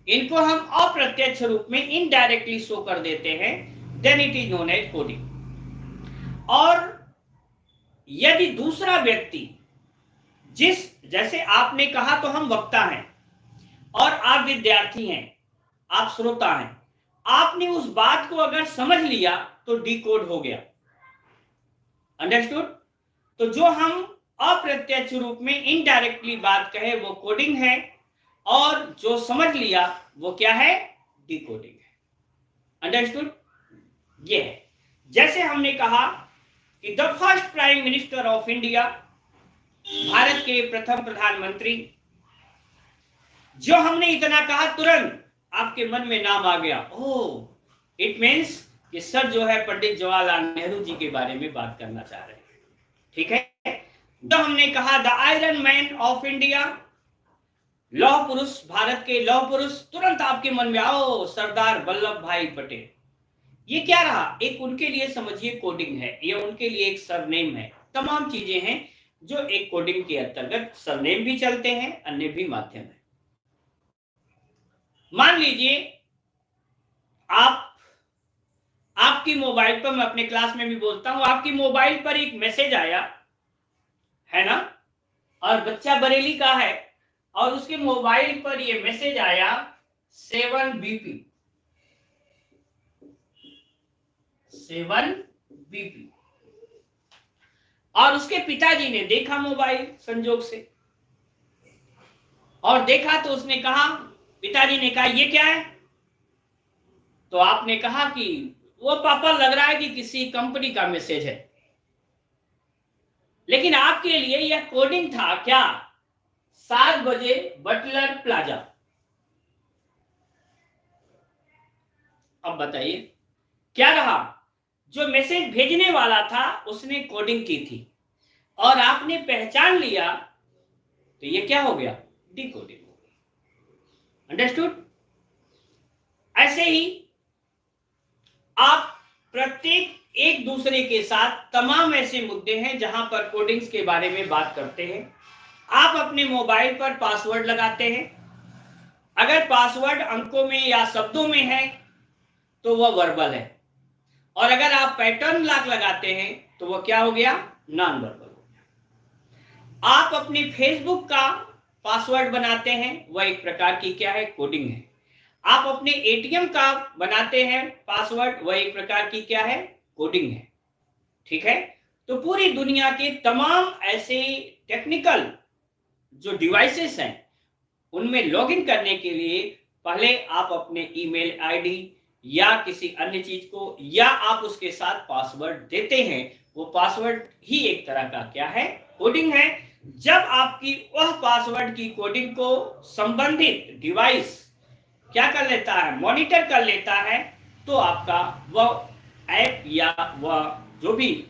इनको हम अप्रत्यक्ष रूप में इनडायरेक्टली शो कर देते हैं, then it is known as coding. और यदि दूसरा व्यक्ति जैसे आपने कहा तो हम वक्ता हैं, और आप विद्यार्थी हैं, आप श्रोता हैं, आपने उस बात को अगर समझ लिया तो डिकोड हो गया। अंडरस्टूड? तो जो हम अप्रत्यक्ष रूप में इनडायरेक्टली बात कहे वो कोडिंग है, और जो समझ लिया वो क्या है? डिकोडिंग है। अंडरस्टूड? ये है। जैसे हमने कहा कि the first prime minister of India, Bharat के प्रथम प्रधानमंत्री, जो हमने इतना कहा तुरंत आपके मन में नाम आ गया, ओह, इट मीन्स कि सर जो है पंडित जवाहरलाल नेहरू जी के बारे में बात करना चाह रहे हैं। ठीक है? तो हमने कहा the iron man of India, लौह पुरुष, भारत के लौह पुरुष, तुरंत आपके मन में आओ सरदार वल्लभ भाई पटेल। ये क्या रहा? एक उनके लिए समझिए कोडिंग है, ये उनके लिए एक सरनेम है। तमाम चीजें हैं जो एक कोडिंग के अंतर्गत, सरनेम भी चलते हैं, अन्य भी माध्यम है। मान लीजिए आपकी मोबाइल पर, मैं अपने क्लास में भी बोलता हूं, आपकी मोबाइल पर एक मैसेज आया है ना, और बच्चा बरेली का है और उसके मोबाइल पर ये मैसेज आया 7BP, 7BP, और उसके पिताजी ने देखा मोबाइल संजोग से, और देखा तो उसने कहा, पिताजी ने कहा ये क्या है? तो आपने कहा कि वो पापा लग रहा है कि किसी कंपनी का मैसेज है। लेकिन आपके लिए यह कोडिंग था क्या? 7 बजे बटलर प्लाजा। अब बताइए क्या रहा? जो मैसेज भेजने वाला था उसने कोडिंग की थी और आपने पहचान लिया, तो ये क्या हो गया? डिकोडिंग हो गई। अंडरस्टूड? ऐसे ही आप प्रत्येक एक दूसरे के साथ तमाम ऐसे मुद्दे हैं जहां पर कोडिंग्स के बारे में बात करते हैं। आप अपने मोबाइल पर पासवर्ड लगाते हैं, अगर पासवर्ड अंकों में या शब्दों में है तो वह वर्बल है, और अगर आप पैटर्न लॉक लगाते हैं तो वह क्या हो गया? नॉन वर्बल हो गया। आप अपने फेसबुक का पासवर्ड बनाते हैं, वह एक प्रकार की क्या है? कोडिंग है। आप अपने एटीएम का बनाते हैं पासवर्ड, वह एक प्रकार की क्या है? कोडिंग है। ठीक है? तो पूरी दुनिया के तमाम ऐसे टेक्निकल जो डिवाइसेस हैं उनमें लॉगिन करने के लिए पहले आप अपने ईमेल आईडी या किसी अन्य चीज को, या आप उसके साथ पासवर्ड देते हैं, वो पासवर्ड ही एक तरह का क्या है? कोडिंग है। जब आपकी वह पासवर्ड की कोडिंग को संबंधित डिवाइस क्या कर लेता है? मॉनिटर कर लेता है, तो आपका वह ऐप या वह जो भी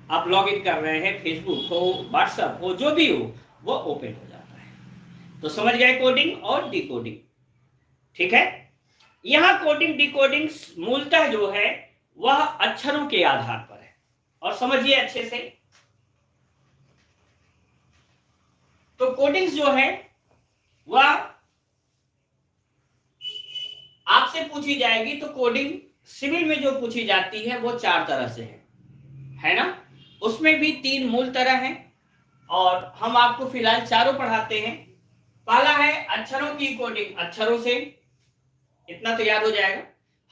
आप लॉगिन कर रहे हैं, फेसबुक हो, व्हाट्सएप हो, जो भी हो, वो ओपन हो जाता है। तो समझ गए कोडिंग और डिकोडिंग? ठीक है? यहां कोडिंग डिकोडिंग मूलतः जो है वह अक्षरों के आधार पर है, और समझिए अच्छे से। तो कोडिंग्स जो है वह आपसे पूछी जाएगी, तो कोडिंग सिविल में जो पूछी जाती है वो 4 तरह से है ना? उसमें भी 3 मूल तरह हैं, और हम आपको फिलहाल चारों पढ़ाते हैं। पहला है अक्षरों की कोडिंग, अक्षरों से, इतना तो याद हो जाएगा,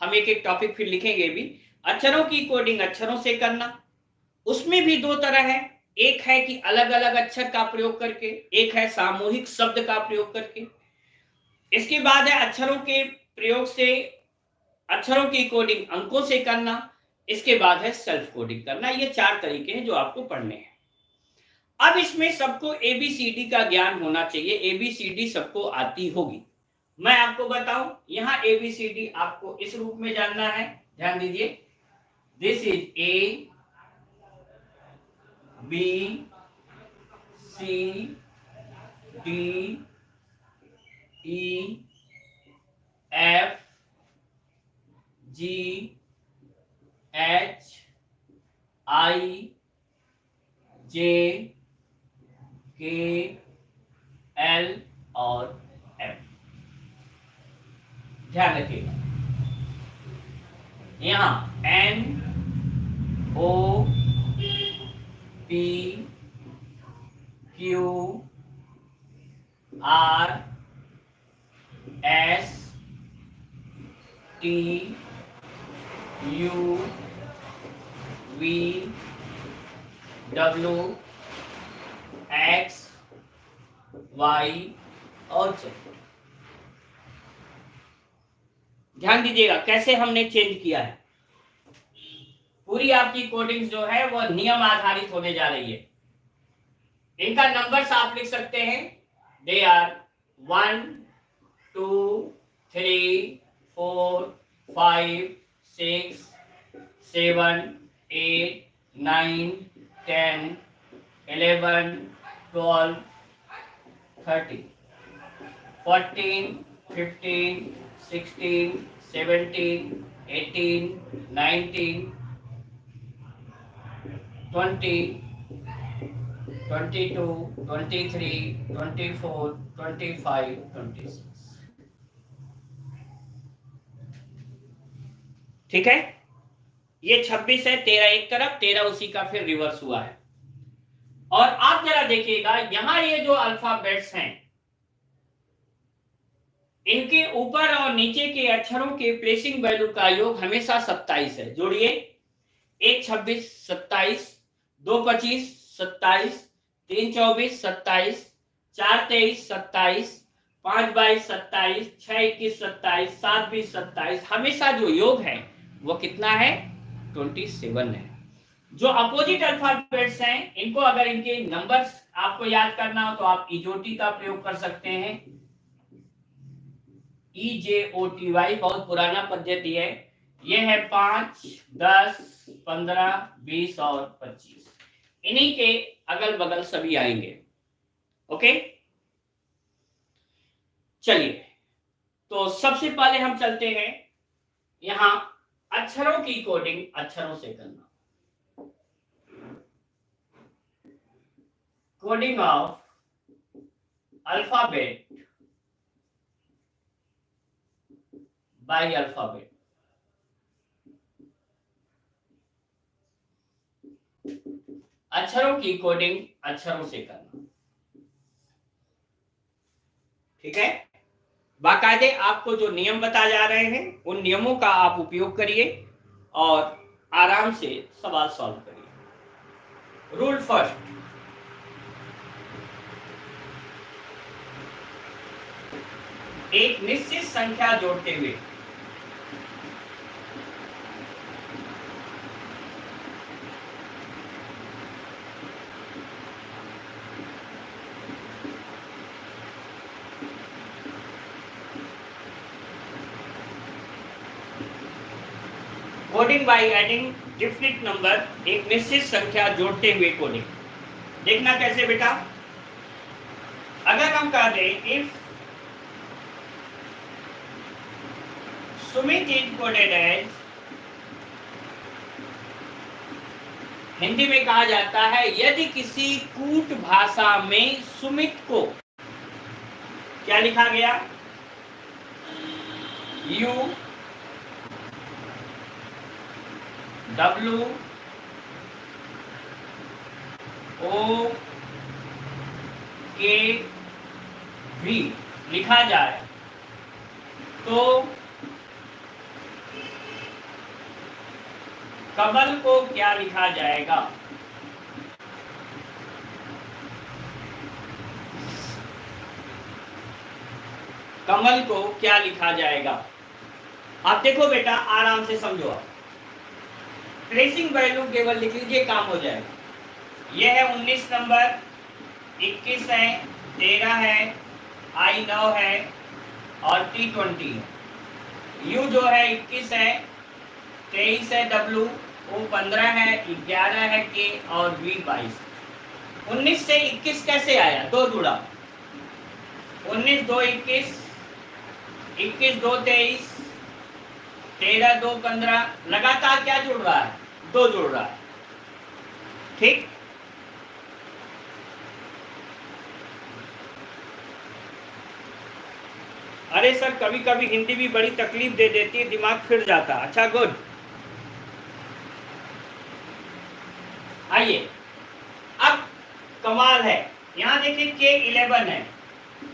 हम एक एक टॉपिक फिर लिखेंगे भी। अक्षरों की कोडिंग अक्षरों से करना, उसमें भी 2 तरह है, एक है कि अलग अलग अक्षर का प्रयोग करके, एक है सामूहिक शब्द का प्रयोग करके। इसके बाद है अक्षरों के प्रयोग से, अक्षरों की कोडिंग अंकों से करना। इसके बाद है सेल्फ कोडिंग करना। ये 4 तरीके हैं जो आपको पढ़ने हैं। अब इसमें सबको एबीसीडी का ज्ञान होना चाहिए, एबीसीडी सबको आती होगी। मैं आपको बताऊं, यहां एबीसीडी आपको इस रूप में जानना है, ध्यान दीजिए। This is A B C D E F G H I J K L और एम। ध्यान रखिएगा, यहां N O P Q R T U V W X Y और Z। ध्यान दीजिएगा कैसे हमने चेंज किया है। पूरी आपकी कोडिंग जो है वो नियम आधारित होने जा रही है। इनका नंबर्स आप लिख सकते हैं, दे आर 1 2 3 4 5 6 7 8 9 10 11 12 13 14 15 16 17 18 19 20 22 23 24 25 26। ठीक है, ये 26 है, 13 एक तरफ, 13 उसी का फिर रिवर्स हुआ है। और आप जरा देखिएगा यहां ये जो अल्फाबेट्स हैं इनके ऊपर और नीचे के अक्षरों के प्लेसिंग वैल्यू का योग हमेशा 27 है। जोड़िए, 1 26 27, 2 25 27, 3 24 27, 4 23 27, 5 22 27, 6 21 27, 7 20 27। हमेशा जो योग है वो कितना है? 27 है। जो अपोजिट अल्फाबेट्स हैं इनको अगर इनके नंबर्स आपको याद करना हो तो आप इजोटी का प्रयोग कर सकते हैं। EJOTY बहुत पुराना पद्धति है। ये है 5 10 15 20 और 25। इन्हीं के अगल बगल सभी आएंगे। ओके, चलिए तो सबसे पहले हम चलते हैं यहां अक्षरों की कोडिंग अक्षरों से करना। Coding of alphabet by alphabet. अक्षरों की कोडिंग अक्षरों से करना। ठीक है, बाकायदे आपको जो नियम बताए जा रहे हैं उन नियमों का आप उपयोग करिए और आराम से सवाल सॉल्व करिए। रूल फर्स्ट, एक निश्चित संख्या जोड़ते हुए coding by adding definite number. एक निश्चित संख्या जोड़ते हुए कोडिंग। देखना कैसे बेटा, अगर हम कह दें if Sumit is coded as, Hindi में कहा जाता है यदि किसी कूट भाषा में सुमित को क्या लिखा गया? U W O K V लिखा जाए तो कमल को क्या लिखा जाएगा? कमल को क्या लिखा जाएगा? आप देखो बेटा, आराम से समझो। आप प्लेसिंग वैल्यू केवल लिख लीजिए, काम हो जाएगा। यह है 19 नंबर, 21 है, 13 है, I 9 है और T 20 है। U जो है 21 है, 23 है, W O 15 है, 11 है K और V 22। 19 से 21 कैसे आया? दो जुड़ा, 19 2 21, 21 2 23, 13 2 15, लगातार क्या जुड़ रहा है? दो जुड़ रहा है। ठीक, अरे सर कभी कभी हिंदी भी बड़ी तकलीफ दे देती है, दिमाग फिर जाता। अच्छा गुड, आइए अब कमाल है। यहां देखिए K 11 है,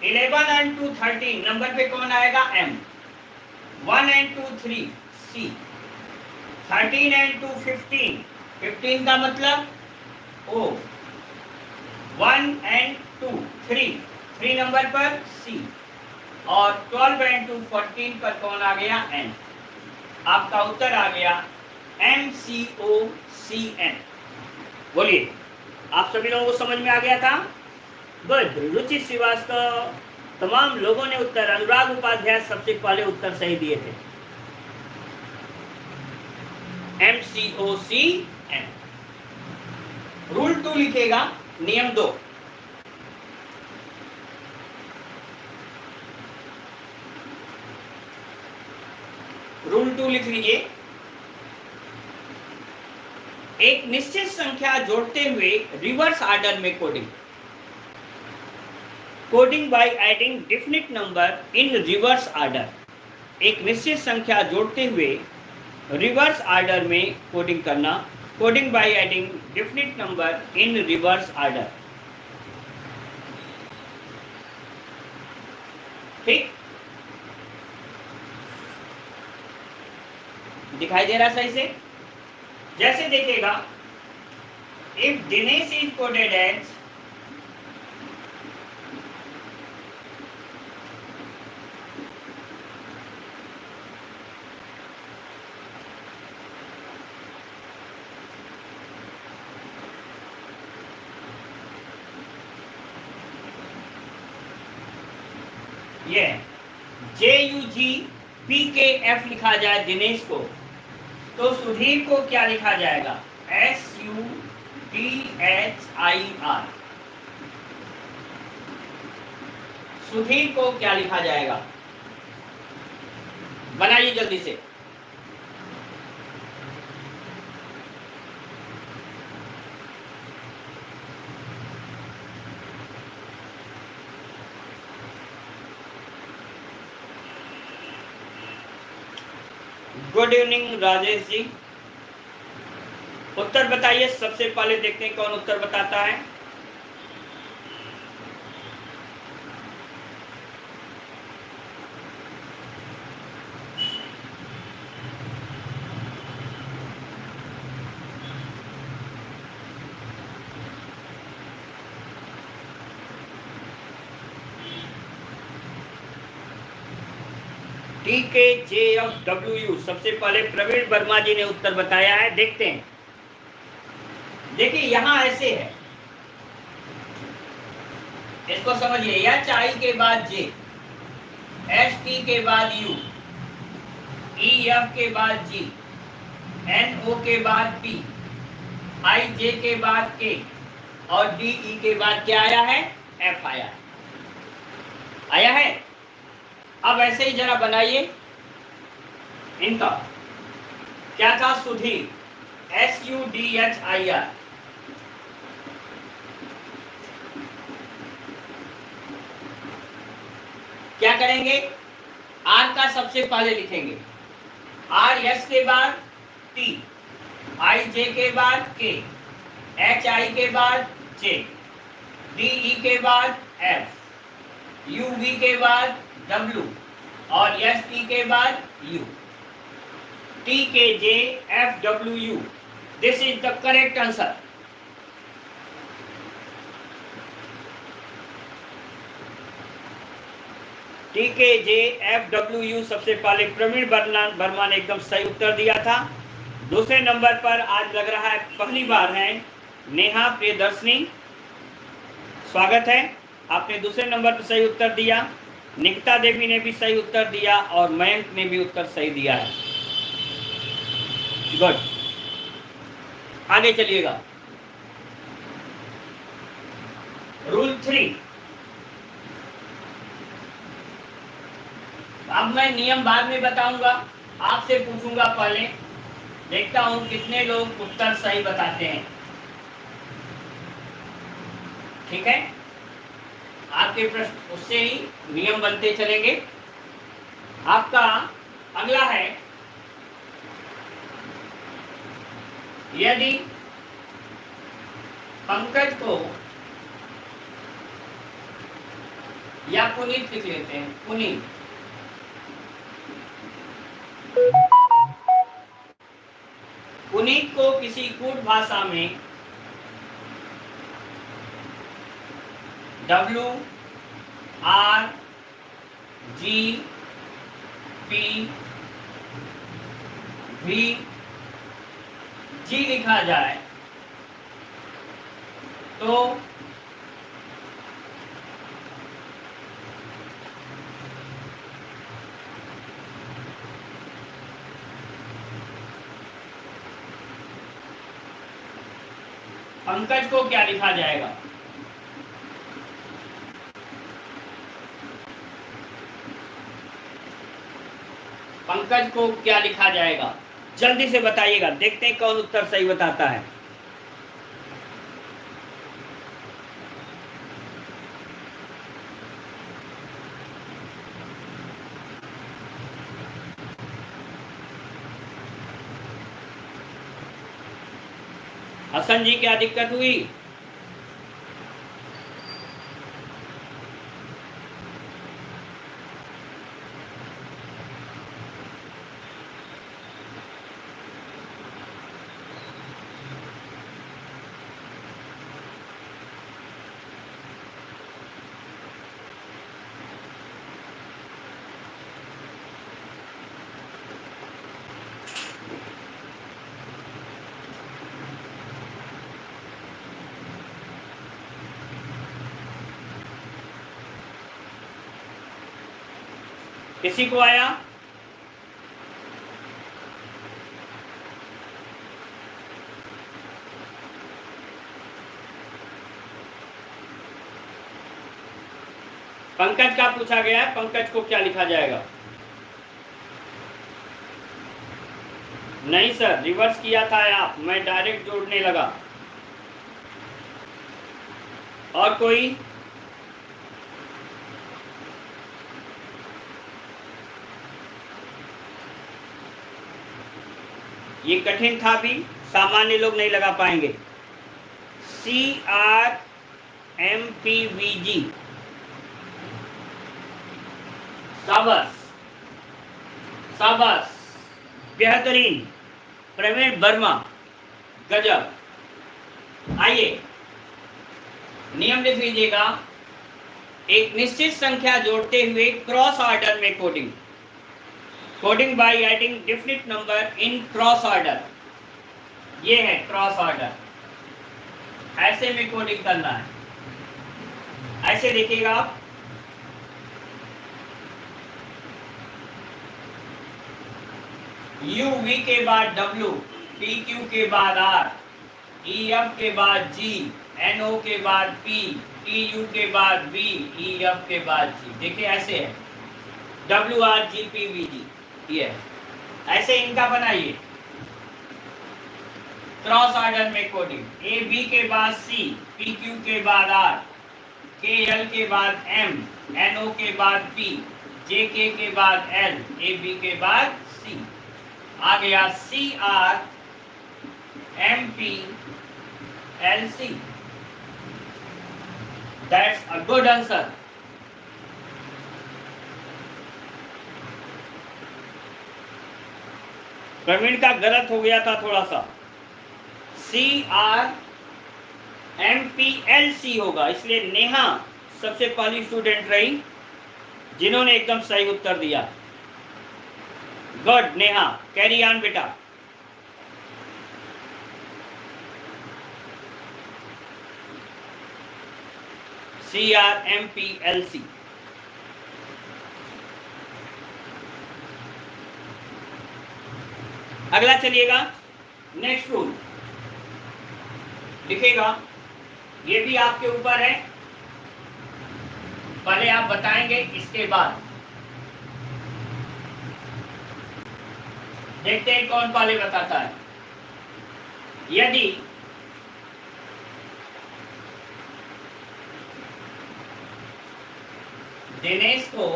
11 and 2 13, नंबर पे कौन आएगा? M। 1 and 2 3 C, 13 and 2 15, 15 का मतलब O, 1 and 2 3, 3 नंबर पर C, और 12 and 2 14 पर कौन आ गया N। आपका उत्तर आ गया MCOCN। बोलिए, आप सभी लोगों को समझ में आ गया था? गुड। रुचि श्रीवास्तव, तमाम लोगों ने उत्तर, अनुराग उपाध्याय सबसे पहले उत्तर सही दिए थे, MCOCN। रूल 2 लिखेगा, नियम 2। रूल 2 लिख लीजिए। एक निश्चित संख्या जोड़ते हुए रिवर्स ऑर्डर में coding, coding by adding definite number in reverse order. एक निश्चित संख्या जोड़ते हुए रिवर्स ऑर्डर में कोडिंग करना, coding by adding definite number in reverse order. ठीक, दिखाई दे रहा सही से? जैसे देखिएगा, if Dinesh is coded as ये JUGPKF लिखा जाए दिनेश को, तो सुधीर को क्या लिखा जाएगा? SUDHIR। सुधीर को क्या लिखा जाएगा? बनाइए जल्दी से। गुड इवनिंग राजेश जी, उत्तर बताइए। सबसे पहले देखते हैं कौन उत्तर बताता है। TKJFWU, सबसे पहले प्रवीण वर्मा जी ने उत्तर बताया है। देखते हैं, देखिए यहां ऐसे है, इसको समझिए। HI के बाद J, ST के बाद U, EF के बाद G, NO के बाद P, IJ के बाद K और DE के बाद क्या आया है? F आया है। अब ऐसे ही जरा बनाइए इनका। क्या था? सुधीर, SUDHIR। क्या करेंगे? R का सबसे पहले लिखेंगे, RS के बाद T, IJ के बाद K, HI के बाद J, DE के बाद F, UV के बाद W और ST के बाद U। TKJFWU, this is the correct answer. TKJFWU सबसे पहले प्रवीण वर्मा ने एकदम सही उत्तर दिया था। दूसरे नंबर पर आज लग रहा है पहली बार है नेहा प्रियदर्शनी, स्वागत है, आपने दूसरे नंबर पर सही उत्तर दिया। निकिता देवी ने भी सही उत्तर दिया और मयंक ने भी उत्तर सही दिया है। गुड, आगे चलिएगा। रूल 3। अब मैं नियम बाद में बताऊंगा, आपसे पूछूंगा पहले, देखता हूं कितने लोग उत्तर सही बताते हैं। ठीक है, आपके प्रश्न उससे ही नियम बनते चलेंगे। आपका अगला है, यदि पंकज को, या पुनीत लिख लेते हैं, पुनीत गुणित को किसी कूट भाषा में W R G P V G लिखा जाए तो पंकज को क्या लिखा जाएगा? पंकज को क्या लिखा जाएगा? जल्दी से बताइएगा, देखते हैं कौन उत्तर सही बताता है। हसन जी क्या दिक्कत हुई? किसी को आया? पंकज का पूछा गया है, पंकज को क्या लिखा जाएगा? नहीं सर, रिवर्स किया था आप, मैं डायरेक्ट जोड़ने लगा। और कोई? ये कठिन था भी, सामान्य लोग नहीं लगा पाएंगे। CRMPVG, शाबाश शाबाश, बेहतरीन। प्रवीण वर्मा, गजब। आइए नियम लिख लीजिएगा। एक निश्चित संख्या जोड़ते हुए क्रॉस ऑर्डर में coding, coding by adding definite number in cross order. ये है क्रॉस ऑर्डर, ऐसे में कोडिंग करना है। ऐसे देखिएगा आप, U V के बाद W, P Q के बाद R, E F के बाद G, N O के बाद P, T U के बाद V, E F के बाद G। देखिए ऐसे है W R G P V G, ये ऐसे इनका बनाइए क्रॉस ऑर्डर में कोडिंग। A B के बाद C, P Q के बाद R, K L के बाद M, N O के बाद P, J K के बाद L, A B के बाद C। आ गया CRMPLC। That's a good answer. Praveen का गलत हो गया था थोड़ा सा, CRMPLC होगा, इसलिए नेहा सबसे पहली स्टूडेंट रही जिन्होंने एकदम सही उत्तर दिया। गुड नेहा, कैरी ऑन बेटा। CRMPLC। अगला चलिएगा, नेक्स्ट रूल लिखेगा, ये भी आपके ऊपर है, पहले आप बताएंगे इसके बाद देखते हैं कौन पहले बताता है। यदि दिनेश को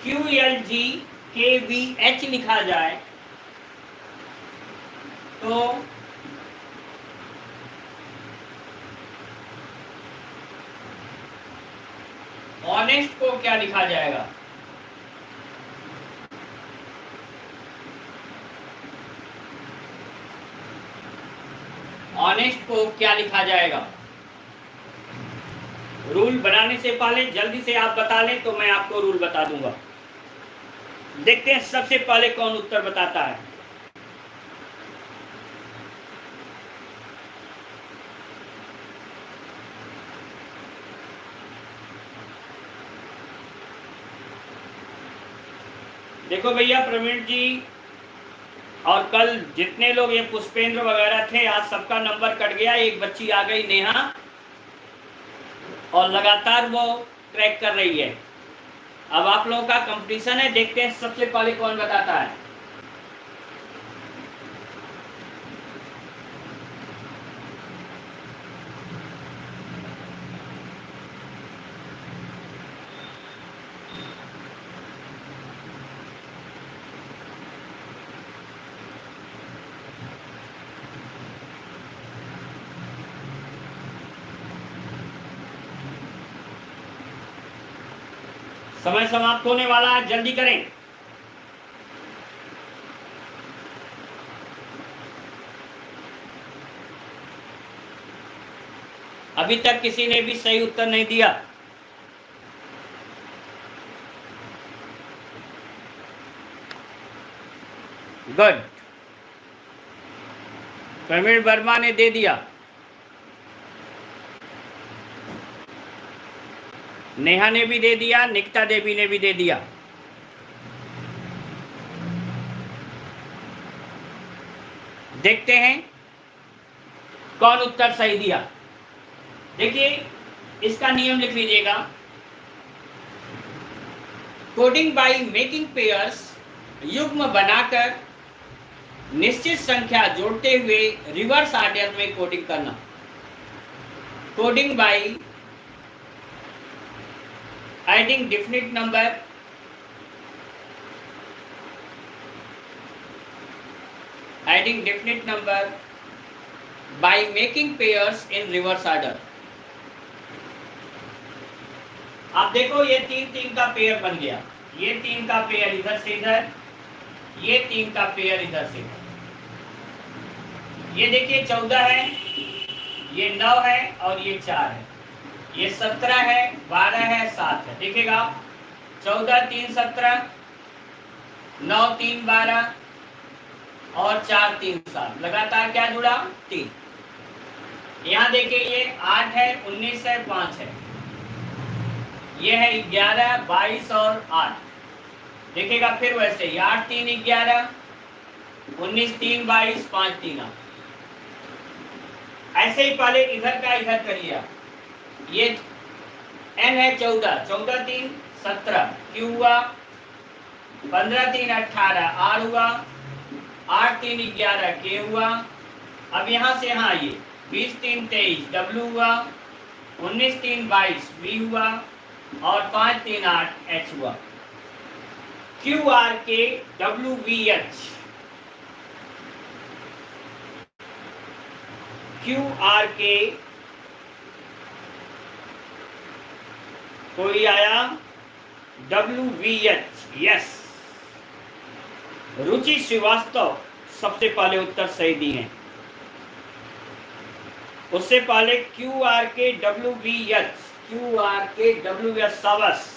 QLGKVH लिखा जाए तो ऑनेस्ट को क्या लिखा जाएगा? ऑनेस्ट को क्या लिखा जाएगा? रूल बनाने से पहले जल्दी से आप बता लें तो मैं आपको रूल बता दूंगा। देखते हैं सबसे पहले कौन उत्तर बताता है। देखो भैया, प्रवीण जी और कल जितने लोग ये पुष्पेंद्र वगैरह थे, आज सबका नंबर कट गया। एक बच्ची आ गई नेहा, और लगातार वो क्रैक कर रही है। अब आप लोगों का कंपटीशन है, देखते हैं सबसे पहले कौन बताता है। समय समाप्त होने वाला है, जल्दी करें। अभी तक किसी ने भी सही उत्तर नहीं दिया। गुड, प्रवीण वर्मा ने दे दिया, नेहा ने भी दे दिया, निकिता देवी ने भी दे दिया। देखते हैं कौन उत्तर सही दिया। देखिए, इसका नियम लिख लीजिएगा। कोडिंग बाय मेकिंग पेयर्स, युग्म बनाकर निश्चित संख्या जोड़ते हुए रिवर्स ऑर्डर में कोडिंग करना। Coding by adding definite number, by making pairs in reverse order। आप देखो, ये 3-3 का पेयर बन गया। ये 3 का पेयर इधर से इधर, ये 3 का पेयर इधर से इधर। ये देखिए 14 है, ये 9 है और ये 4 है। ये 17 है, 12 है, 7 है। देखिएगा, 14 3 17, 9 3 12 और 4 3 7। लगातार क्या जुड़ा? 3। यहाँ देखिए, ये 8 है, 19 है, 5 है। ये है 11, 22 और 8। देखिएगा फिर वैसे ही 8 3 11, 19 3 22, 5 3 8। ऐसे ही पहले इधर का इधर करिए। ये n है 14, 14 3 17, Q हुआ 15 3 18, R हुआ 8 3 11, K हुआ। अब यहाँ से यहाँ आइए, 20 3 23, W हुआ 19 3 22, V हुआ और 5 3 8, H हुआ। Q R K W V H, Q R K। कोई आया? WVH, yes. रुचि श्रीवास्तव सबसे पहले उत्तर सही दिए हैं। उससे पहले QRK WVH, QRK WVH, शाबाश।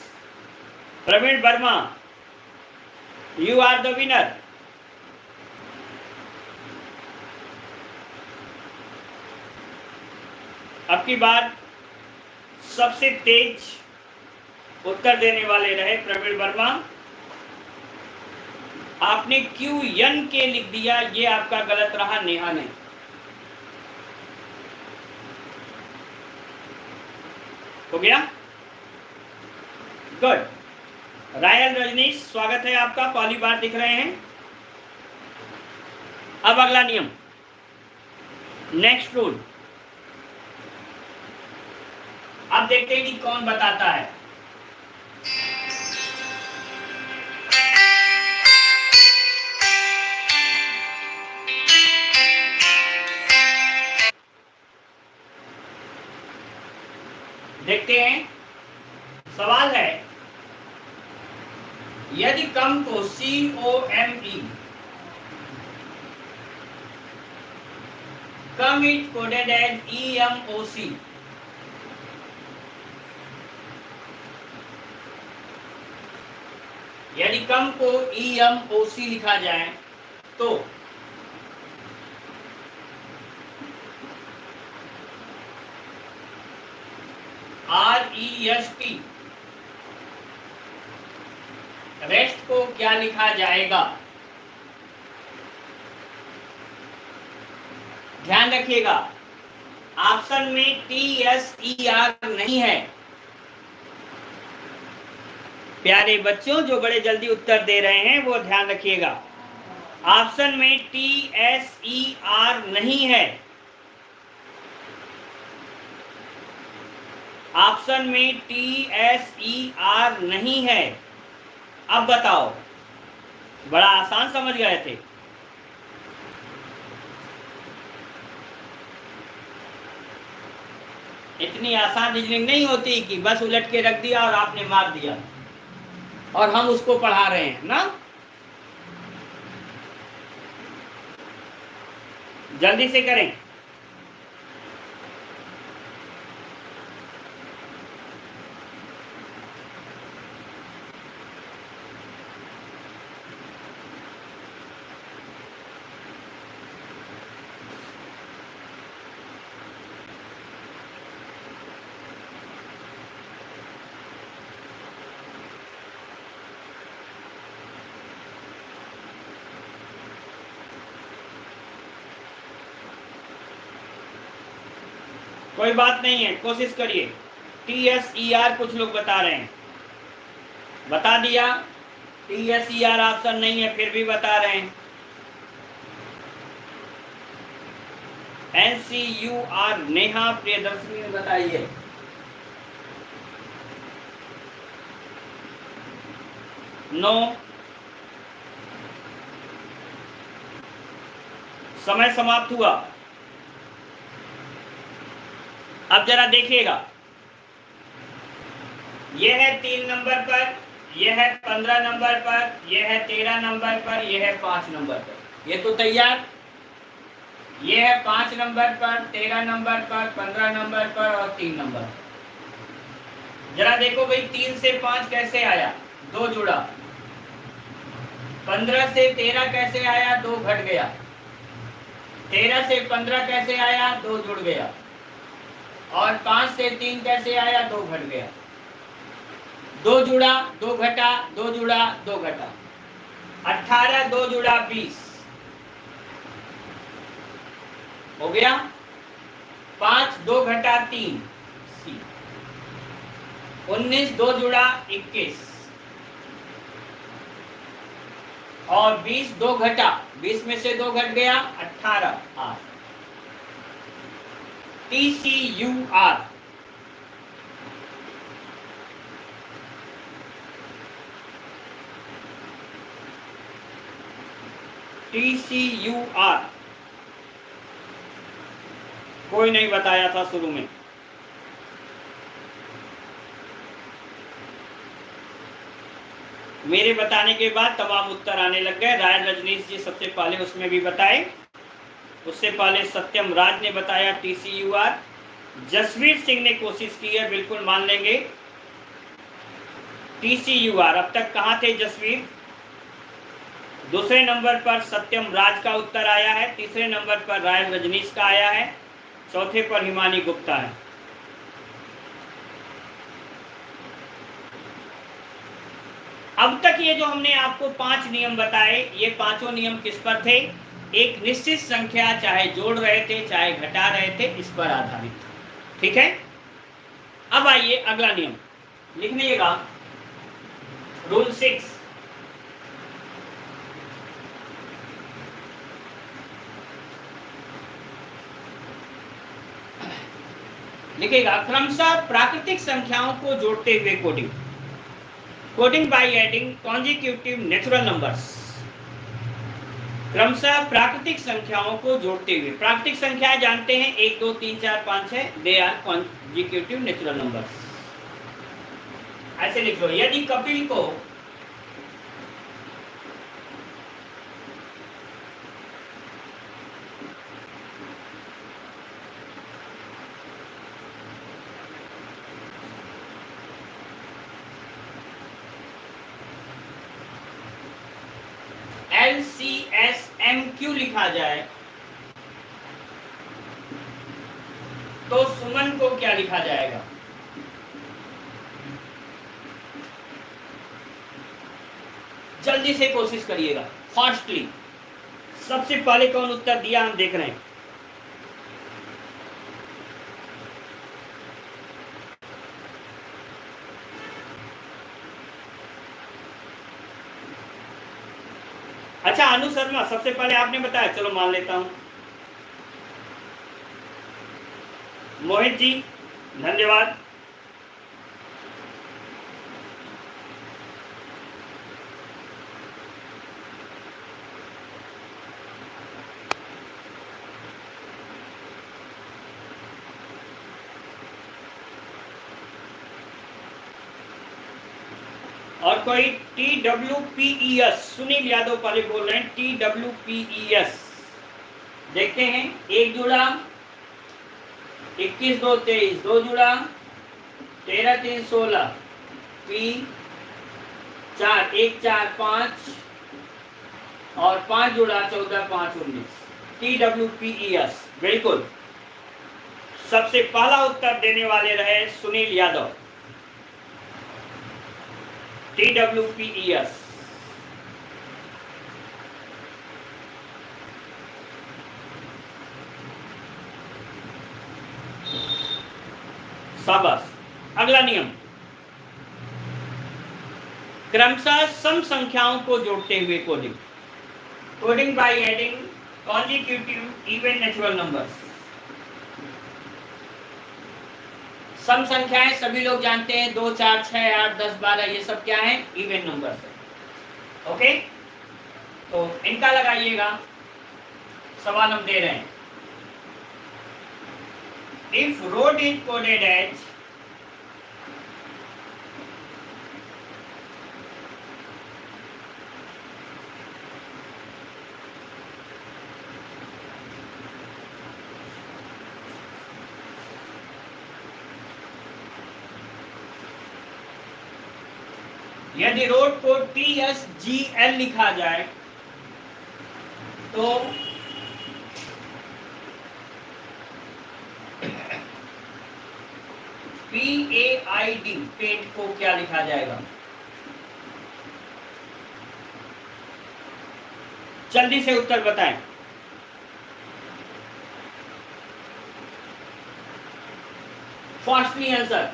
Praveen Verma, you are the winner. अब की बार सबसे तेज उत्तर देने वाले रहे प्रवीण वर्मा। आपने QNK लिख दिया, ये आपका गलत रहा, नेहा ने। हो गया? गुड। रायल रजनीश, स्वागत है आपका, पहली बार दिख रहे हैं। अब अगला नियम, नेक्स्ट रूल। अब देखते हैं कि कौन बताता है। यदि कम को COME, come is coded as EMOC. यदि कम को EMOC लिखा जाए तो REST, रेस्ट को क्या लिखा जाएगा? ध्यान रखिएगा, ऑप्शन में TSER नहीं है। प्यारे बच्चों जो बड़े जल्दी उत्तर दे रहे हैं वो ध्यान रखिएगा, ऑप्शन में TSER नहीं है, ऑप्शन में TSER नहीं है। अब बताओ, बड़ा आसान समझ गए थे। इतनी आसान रीजनिंग नहीं होती कि बस उलट के रख दिया और आपने मार दिया और हम उसको पढ़ा रहे हैं ना। जल्दी से करें। कोई बात नहीं है, कोशिश करिए। TSER कुछ लोग बता रहे हैं, बता दिया। TSER ऑप्शन नहीं है फिर भी बता रहे हैं। NCUR नेहा प्रियदर्शनी बताइए। नो, समय समाप्त हुआ। अब जरा देखिएगा, यह है 3 नंबर पर, यह है 15 नंबर पर, यह है 13 नंबर पर, यह है 5 नंबर पर। ये तो तैयार, यह है 5 नंबर पर, 13 नंबर पर, 15 नंबर पर और 3 नंबर। जरा देखो भाई, 3 से 5 कैसे आया? 2 जुड़ा। 15 से 13 कैसे आया? 2 घट गया। 13 से 15 कैसे आया? 2 जुड़ गया। और 5 से 3 कैसे आया? 2 घट गया। 2 जुड़ा, 2 घटा, 2 जुड़ा, 2 घटा। 18, 2 जुड़ा 20 हो गया। 5, 2 घटा 3 C। 19, 2 जुड़ा 21 और 20, 2 घटा, 20 में से 2 घट गया, 18 R। TCUR, TCUR कोई नहीं बताया था शुरू में। मेरे बताने के बाद तमाम उत्तर आने लग गए। राय रजनीश जी सबसे पहले उसमें भी बताए, उससे पहले सत्यम राज ने बताया TCUR। जसवीर सिंह ने कोशिश की है, बिल्कुल मान लेंगे TCUR। अब तक कहाँ थे जसवीर? दूसरे नंबर पर सत्यम राज का उत्तर आया है, तीसरे नंबर पर राय रजनीश का आया है, चौथे पर हिमानी गुप्ता है। अब तक ये जो हमने आपको 5 नियम बताए, ये पांचों नियम किस पर थे? एक निश्चित संख्या चाहे जोड़ रहे थे चाहे घटा रहे थे, इस पर आधारित था। ठीक है, अब आइए अगला नियम लिख लीजिएगा। रूल 6, लिखेगा क्रमशः प्राकृतिक संख्याओं को जोड़ते हुए coding. Coding by adding consecutive natural numbers. क्रमशः प्राकृतिक संख्याओं को जोड़ते हुए, प्राकृतिक संख्याएं जानते हैं 1 2 3 4 5 6, they are consecutive natural numbers. ऐसे लिख लो, यदि कपिल को राजू लिखा जाए तो सुमन को क्या लिखा जाएगा? जल्दी से कोशिश करिएगा, फास्टली। सबसे पहले कौन उत्तर दिया हम देख रहे हैं। अच्छा, अनु शर्मा सबसे पहले आपने बताया, चलो मान लेता हूं। मोहित जी धन्यवाद। और कोई TWPES, सुनील यादव पहले बोल रहे हैं TWPES। देखते हैं, एक जुड़ा, 21 2 23, दो जुड़ा, 13 3 16, P 4 1 4 5 और 5 जुड़ा 14 5 19, TWPES बिल्कुल। सबसे पहला उत्तर देने वाले रहे सुनील यादव, TWPES। शाबाश। अगला नियम, क्रमशः सम संख्याओं को जोड़ते हुए coding. Coding by adding consecutive even natural numbers. सम संख्याएं सभी लोग जानते हैं, 2 4 6 8 10 12, ये सब क्या है? इवन नंबर्स है। ओके, तो इनका लगाइएगा। सवाल हम दे रहे हैं, if road is coded as यदि रोड को TSGL लिखा जाए तो PAID पेट को क्या लिखा जाएगा? जल्दी से उत्तर बताएं। Fastly answer.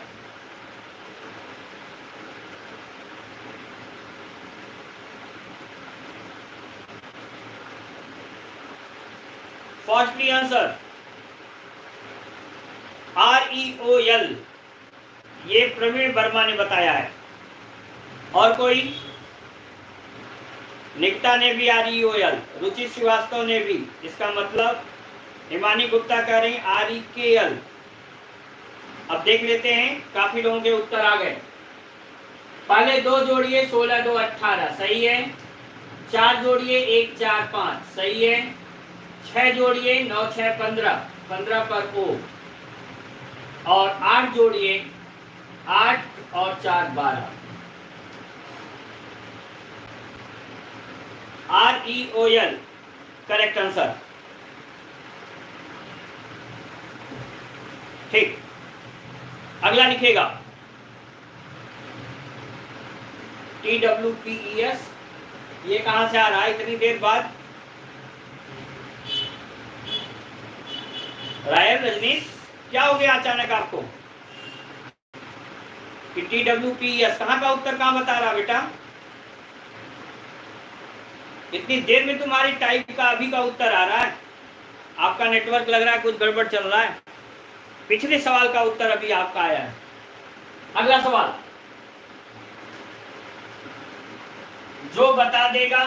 Fastly answer, REOL, ये प्रवीण वर्मा ने बताया है। और कोई? निकिता ने भी REOL, रुचि श्रीवास्तव ने भी, इसका मतलब हिमानी गुप्ता कह रही REKL। अब देख लेते हैं, काफी लोगों के उत्तर आ गए। पहले 2 जोड़िए, 16 2 18, सही है। 4 जोड़िए, 1 4 5, सही है। 6 जोड़िए, 9 6 15, 15 पर O। और 8 जोड़िए, 8 और 4 12। REOL correct answer. ठीक, अगला लिखेगा TWPES। ये कहां से आ रहा है इतनी देर बाद? रायल रजनीश, क्या हो गया अचानक आपको कि TWPES? कहां का उत्तर कहां बता रहा बेटा? इतनी देर में तुम्हारी टाइप का अभी का उत्तर आ रहा है। आपका नेटवर्क लग रहा है कुछ गड़बड़ चल रहा है। पिछले सवाल का उत्तर अभी आपका आया है। अगला सवाल, जो बता देगा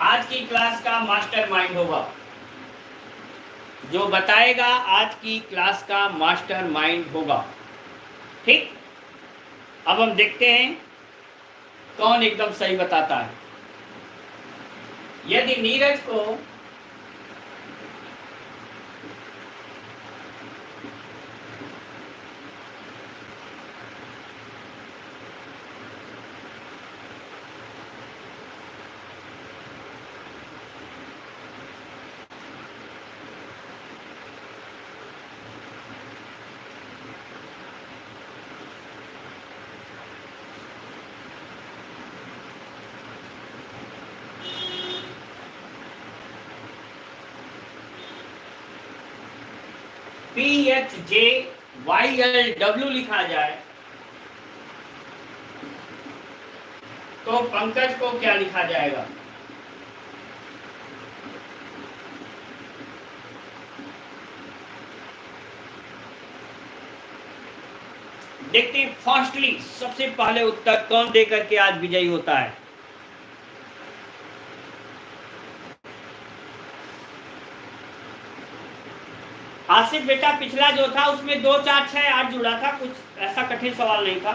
आज की क्लास का मास्टरमाइंड होगा। जो बताएगा आज की क्लास का मास्टरमाइंड होगा। ठीक, अब हम देखते हैं कौन एकदम सही बताता है। यदि नीरज को PHJYLW लिखा जाए तो पंकज को क्या लिखा जाएगा? देखते हैं फास्टली सबसे पहले उत्तर कौन देकर के आज विजयी होता है। आसिफ बेटा, पिछला जो था उसमें 2 4 6 8 जुड़ा था, कुछ ऐसा कठिन सवाल नहीं था।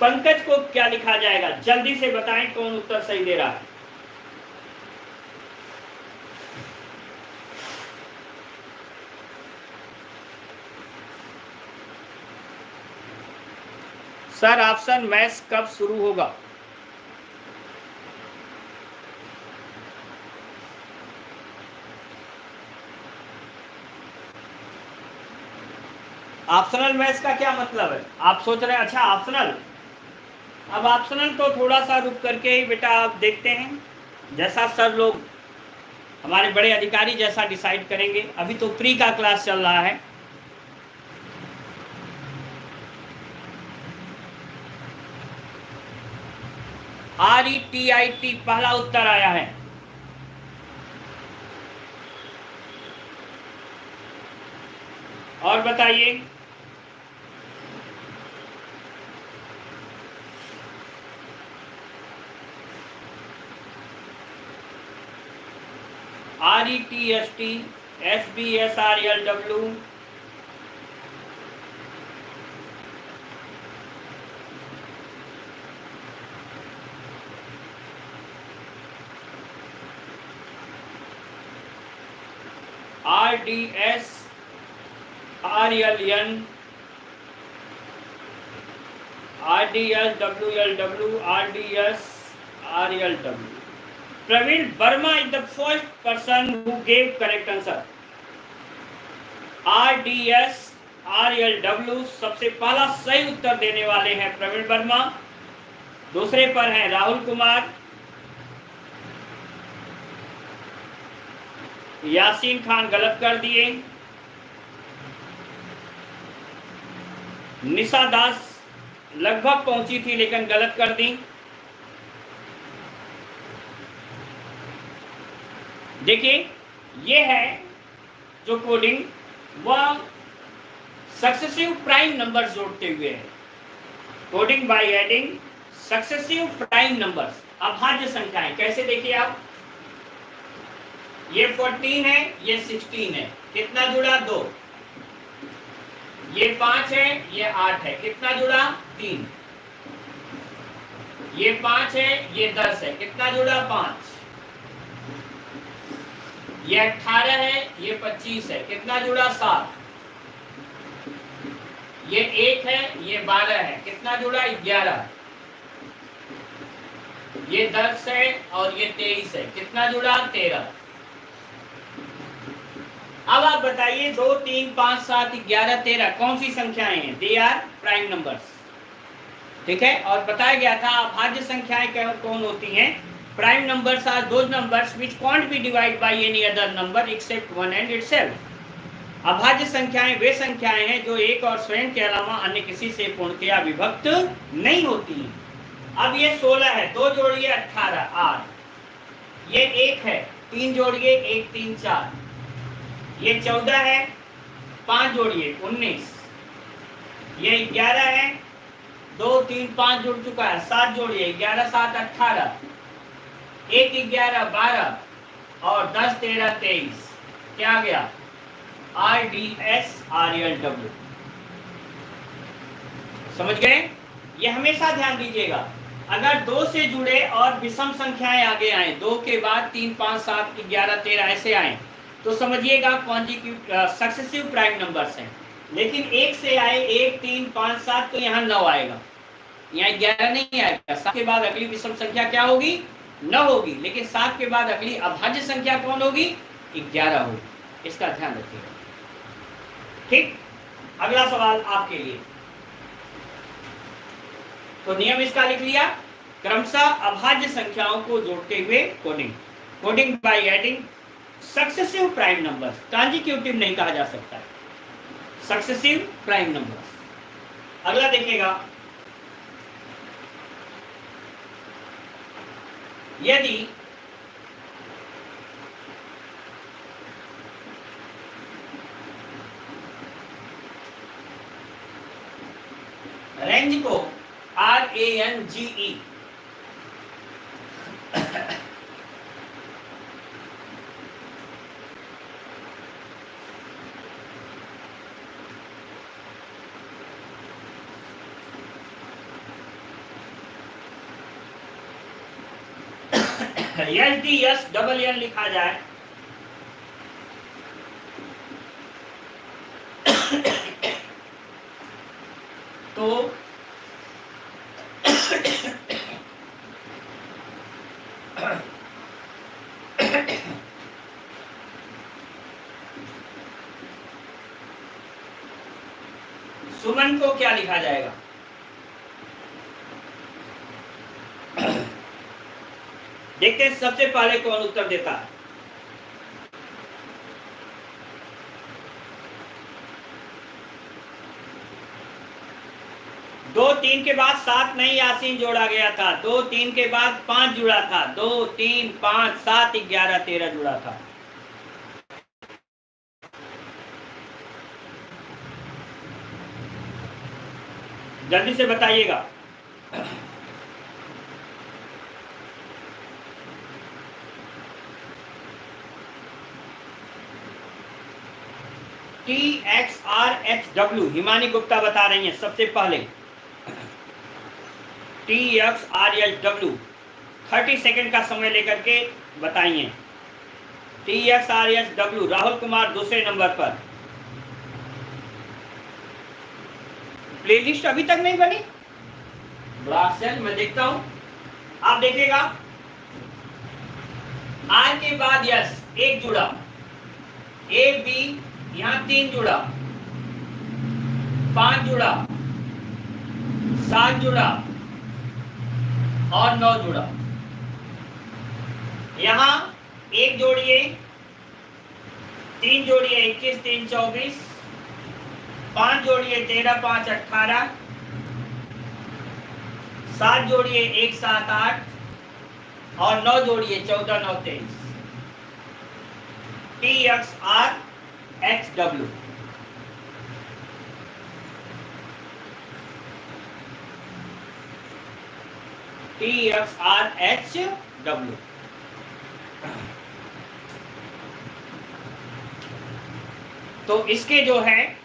पंकज को क्या लिखा जाएगा? जल्दी से बताएं कौन उत्तर सही दे रहा है। सर ऑप्शन मैथ्स कब शुरू होगा? ऑप्शनल मैथ्स का क्या मतलब है? आप सोच रहे हैं अच्छा ऑप्शनल, अब ऑप्शनल तो थोड़ा सा रुक करके ही बेटा आप देखते हैं, जैसा सर लोग हमारे बड़े अधिकारी जैसा डिसाइड करेंगे। अभी तो प्री का क्लास चल रहा है। RETIT पहला उत्तर आया है। और बताइए RETST SBSRLW RDS RLN RDS WLW RDS RLW. Praveen Verma is the first person who gave correct answer. RDS RLW सबसे पहला सही उत्तर देने वाले हैं प्रवीण वर्मा। दूसरे पर हैं राहुल कुमार, यासीन खान गलत कर दिए, निशा दास लगभग पहुंची थी लेकिन गलत कर दी। देखिए ये है जो कोडिंग वह सक्सेसिव प्राइम नंबर जोड़ते हुए है। Coding by adding successive prime numbers, अभाज्य संख्याएं। कैसे देखिए आप, ये 14 है, ये 16 है, कितना जुड़ा? 2। ये 5 है, ये 8 है, कितना जुड़ा? 3। ये 5 है, ये 10 है, कितना जुड़ा? 5। ये 18 है, ये 25 है, कितना जुड़ा? 7। ये 1 है, ये 12 है, कितना जुड़ा? 11। ये 10 है और ये 23 है, कितना जुड़ा? 13। अब आप बताइए 2 3 5 7 11 13 कौन सी संख्याएं हैं? They are prime numbers. ठीक है, और बताया गया था अभाज्य संख्याएं कौन होती हैं? Prime numbers are those numbers which can't be divide by any other number except one and itself. अभाज्य संख्याएं वे संख्याएं हैं जो एक और स्वयं के अलावा अन्य किसी से पूर्णतया विभक्त नहीं होती। अब ये 16 है, 2 जोड़िए 18 8। ये 1 है, 3 जोड़िए 1 3 4। ये 14 है, 5 जोड़िए 19। ये 11 है, 2 3 5 जुड़ चुका है, 7 जोड़िए 11 7 18। 1 11 12 और 10 13 23। क्या आ गया? RDS RLW। समझ गए? ये हमेशा ध्यान दीजिएगा, अगर 2 से जुड़े और विषम संख्याएं आगे आए, 2 के बाद 3 5 7 11 13 ऐसे आए, तो समझिएगा कॉन्जिक्यूटिव सक्सेसिव प्राइम नंबर्स हैं। लेकिन 1 से आए 1 3 5 7 तो यहाँ 9 आएगा, यहाँ 11 नहीं आएगा। 7 के बाद अगली विषम संख्या क्या होगी? 9 होगी। लेकिन 7 के बाद अगली अभाज्य संख्या कौन होगी? 11 होगी। इसका ध्यान रखिएगा। ठीक, अगला सवाल आपके लिए। तो नियम इसका लिख लिया, क्रमशः अभाज्य संख्याओं को जोड़ते हुए coding, coding by adding successive prime numbers, consecutive नहीं कहा जा सकता है, सक्सेसिव प्राइम नंबर्स। अगला देखिएगा, यदि रेंज को RANGE SDSNN लिखा जाए तो सुमन को क्या लिखा जाएगा? देखते हैं सबसे पहले कौन उत्तर देता है। दो तीन के बाद 7 नहीं यासीन जोड़ा गया था, 2 3 के बाद 5 जुड़ा था, 2 3 5 7 11 13 जुड़ा था। जल्दी से बताइएगा। TXRHW हिमानी गुप्ता बता रही हैं सबसे पहले। TXRHW 30 सेकंड का समय लेकर के बताइए। TXRHW राहुल कुमार दूसरे नंबर पर। प्लेलिस्ट अभी तक नहीं बनी, मैं देखता हूं, आप देखिएगा। आर के बाद यस 1 जुड़ा, ए बी यहां 3 जुड़ा, 5 जुड़ा, 7 जुड़ा और 9 जुड़ा। यहां 1 जोड़िए, 3 जोड़िए 21 3 24, 5 जोड़िए 13 5 18, 7 जोड़िए 1 7 8 और 9 जोड़िए 14 9 23। TXRHW TXRHW तो इसके जो है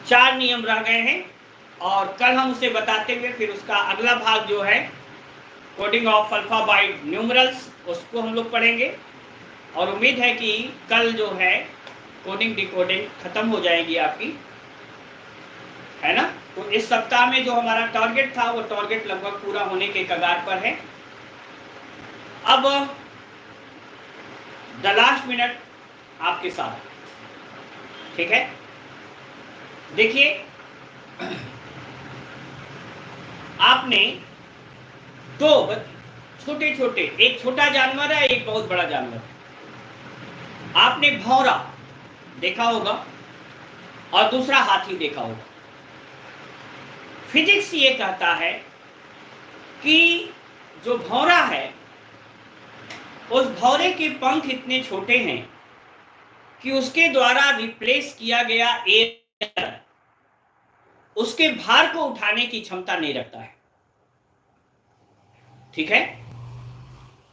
4 नियम रह गए हैं और कल हम उसे बताते हुए फिर उसका अगला भाग जो है कोडिंग ऑफ अल्फाबाइट न्यूमरल्स उसको हम लोग पढ़ेंगे। और उम्मीद है कि कल जो है कोडिंग डिकोडिंग खत्म हो जाएगी आपकी, है ना। तो इस सप्ताह में जो हमारा टारगेट था वो टारगेट लगभग पूरा होने के कगार पर है। अब द लास्ट मिनट आपके साथ, ठीक है। देखिए, आपने 2 छोटे छोटे, एक छोटा जानवर है एक बहुत बड़ा जानवर है। आपने भौरा देखा होगा और दूसरा हाथी देखा होगा। फिजिक्स ये कहता है कि जो भौरा है उस भौरे के पंख इतने छोटे हैं कि उसके द्वारा रिप्लेस किया गया एयर उसके भार को उठाने की क्षमता नहीं रखता है, ठीक है।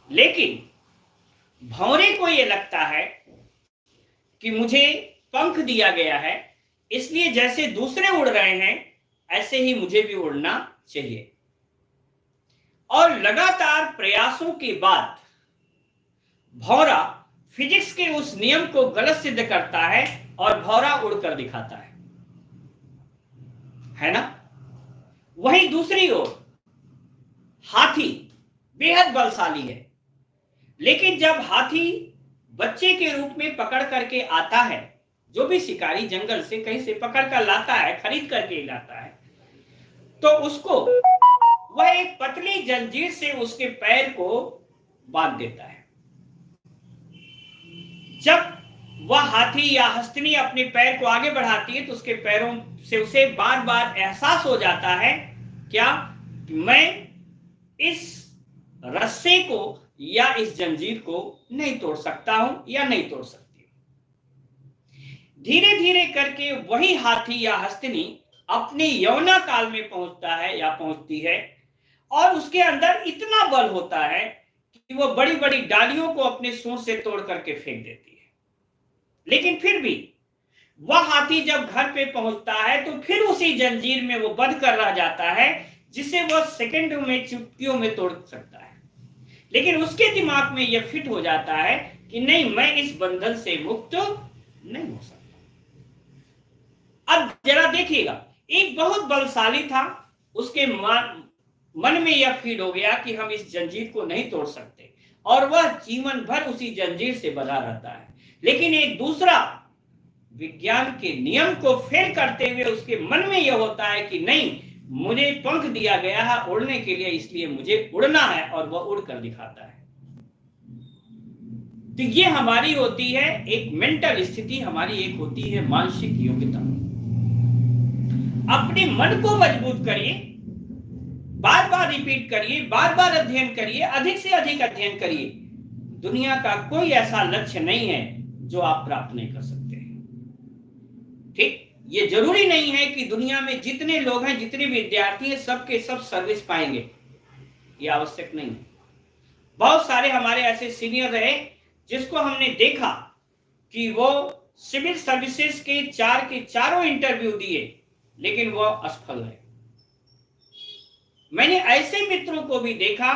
लेकिन भौरे को यह लगता है कि मुझे पंख दिया गया है, इसलिए जैसे दूसरे उड़ रहे हैं ऐसे ही मुझे भी उड़ना चाहिए। और लगातार प्रयासों के बाद भौरा फिजिक्स के उस नियम को गलत सिद्ध करता है और भौरा उड़कर दिखाता है ना। वहीं दूसरी ओर हाथी बेहद बलशाली है, लेकिन जब हाथी बच्चे के रूप में पकड़ करके आता है, जो भी शिकारी जंगल से कहीं से पकड़ कर लाता है, खरीद करके लाता है, तो उसको वह एक पतली जंजीर से उसके पैर को बांध देता है। जब वह हाथी या हस्तिनी अपने पैर को आगे बढ़ाती है तो उसके पैरों से उसे बार बार एहसास हो जाता है, क्या मैं इस रस्से को या इस जंजीर को नहीं तोड़ सकता हूं या नहीं तोड़ सकती। धीरे धीरे करके वही हाथी या हस्तिनी अपने यौना काल में पहुंचता है या पहुंचती है, और उसके अंदर इतना बल होता है कि वो बड़ी बड़ी डालियों को अपने सूंड से तोड़ करके फेंक देती है। लेकिन फिर भी वह हाथी जब घर पे पहुंचता है तो फिर उसी जंजीर में वो बंध कर रह जाता है, जिसे वह सेकंडों में, चुटकियों में तोड़ सकता है। लेकिन उसके दिमाग में यह फिट हो जाता है कि नहीं, मैं इस बंधन से मुक्त नहीं हो सकता। अब जरा देखिएगा, एक बहुत बलशाली था, उसके मन में यह फीड हो गया कि हम इस जंजीर को नहीं तोड़ सकते, और वह जीवन भर उसी जंजीर से बंधा रहता है। लेकिन एक दूसरा विज्ञान के नियम को फेल करते हुए उसके मन में यह होता है कि नहीं, मुझे पंख दिया गया है उड़ने के लिए, इसलिए मुझे उड़ना है, और वह उड़कर दिखाता है। तो ये हमारी होती है एक मेंटल स्थिति, हमारी एक होती है मानसिक योग्यता। अपने मन को मजबूत करिए, बार बार रिपीट करिए, बार बार अध्ययन करिए, अधिक से अधिक अध्ययन करिए। दुनिया का कोई ऐसा लक्ष्य नहीं है जो आप प्राप्त नहीं कर सकते। ठीक, ये जरूरी नहीं है कि दुनिया में जितने लोग हैं, जितने विद्यार्थी हैं, सबके सब सर्विस पाएंगे, ये आवश्यक नहीं है। बहुत सारे हमारे ऐसे सीनियर रहे जिसको हमने देखा कि वो सिविल सर्विसेज के चारों इंटरव्यू दिए, लेकिन वो असफल रहे। मैंने ऐसे मित्रों को भी देखा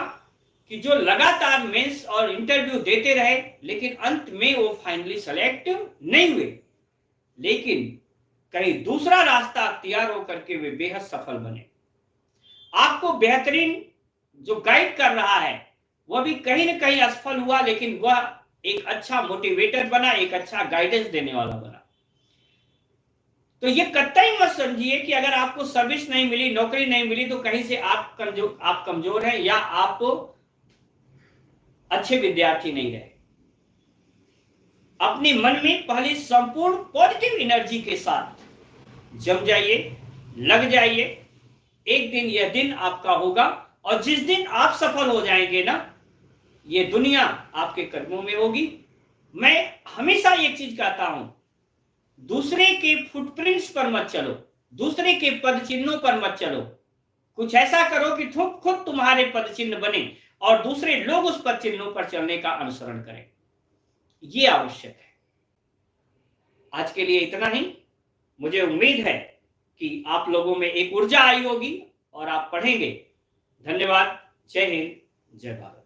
कि जो लगातार मेंस और इंटरव्यू देते रहे, लेकिन अंत में वो फाइनली सेलेक्ट नहीं हुए, लेकिन कहीं दूसरा रास्ता अख्तियार होकर के वे बेहद सफल बने। आपको बेहतरीन जो गाइड कर रहा है वह भी कहीं ना कहीं असफल हुआ, लेकिन वह एक अच्छा मोटिवेटर बना, एक अच्छा गाइडेंस देने वाला बना। तो ये कतई मत समझिए कि अगर आपको सर्विस नहीं मिली, नौकरी नहीं मिली, तो कहीं से आप कमजोर हैं या आप अच्छे विद्यार्थी नहीं रहे। अपने मन में पहले संपूर्ण पॉजिटिव एनर्जी के साथ जम जाइए, लग जाइए। एक दिन यह दिन आपका होगा, और जिस दिन आप सफल हो जाएंगे ना, ये दुनिया आपके कदमों में होगी। मैं हमेशा एक चीज कहता हूं, दूसरे के फुटप्रिंट्स पर मत चलो, दूसरे के पद चिन्हों पर मत चलो। कुछ ऐसा करो कि खुद तुम्हारे पद चिन्ह बने और दूसरे लोग उस पद चिन्हों पर चलने का अनुसरण करें। ये आवश्यक है। आज के लिए इतना ही। मुझे उम्मीद है कि आप लोगों में एक ऊर्जा आई होगी और आप पढ़ेंगे। धन्यवाद। जय हिंद, जय भारत।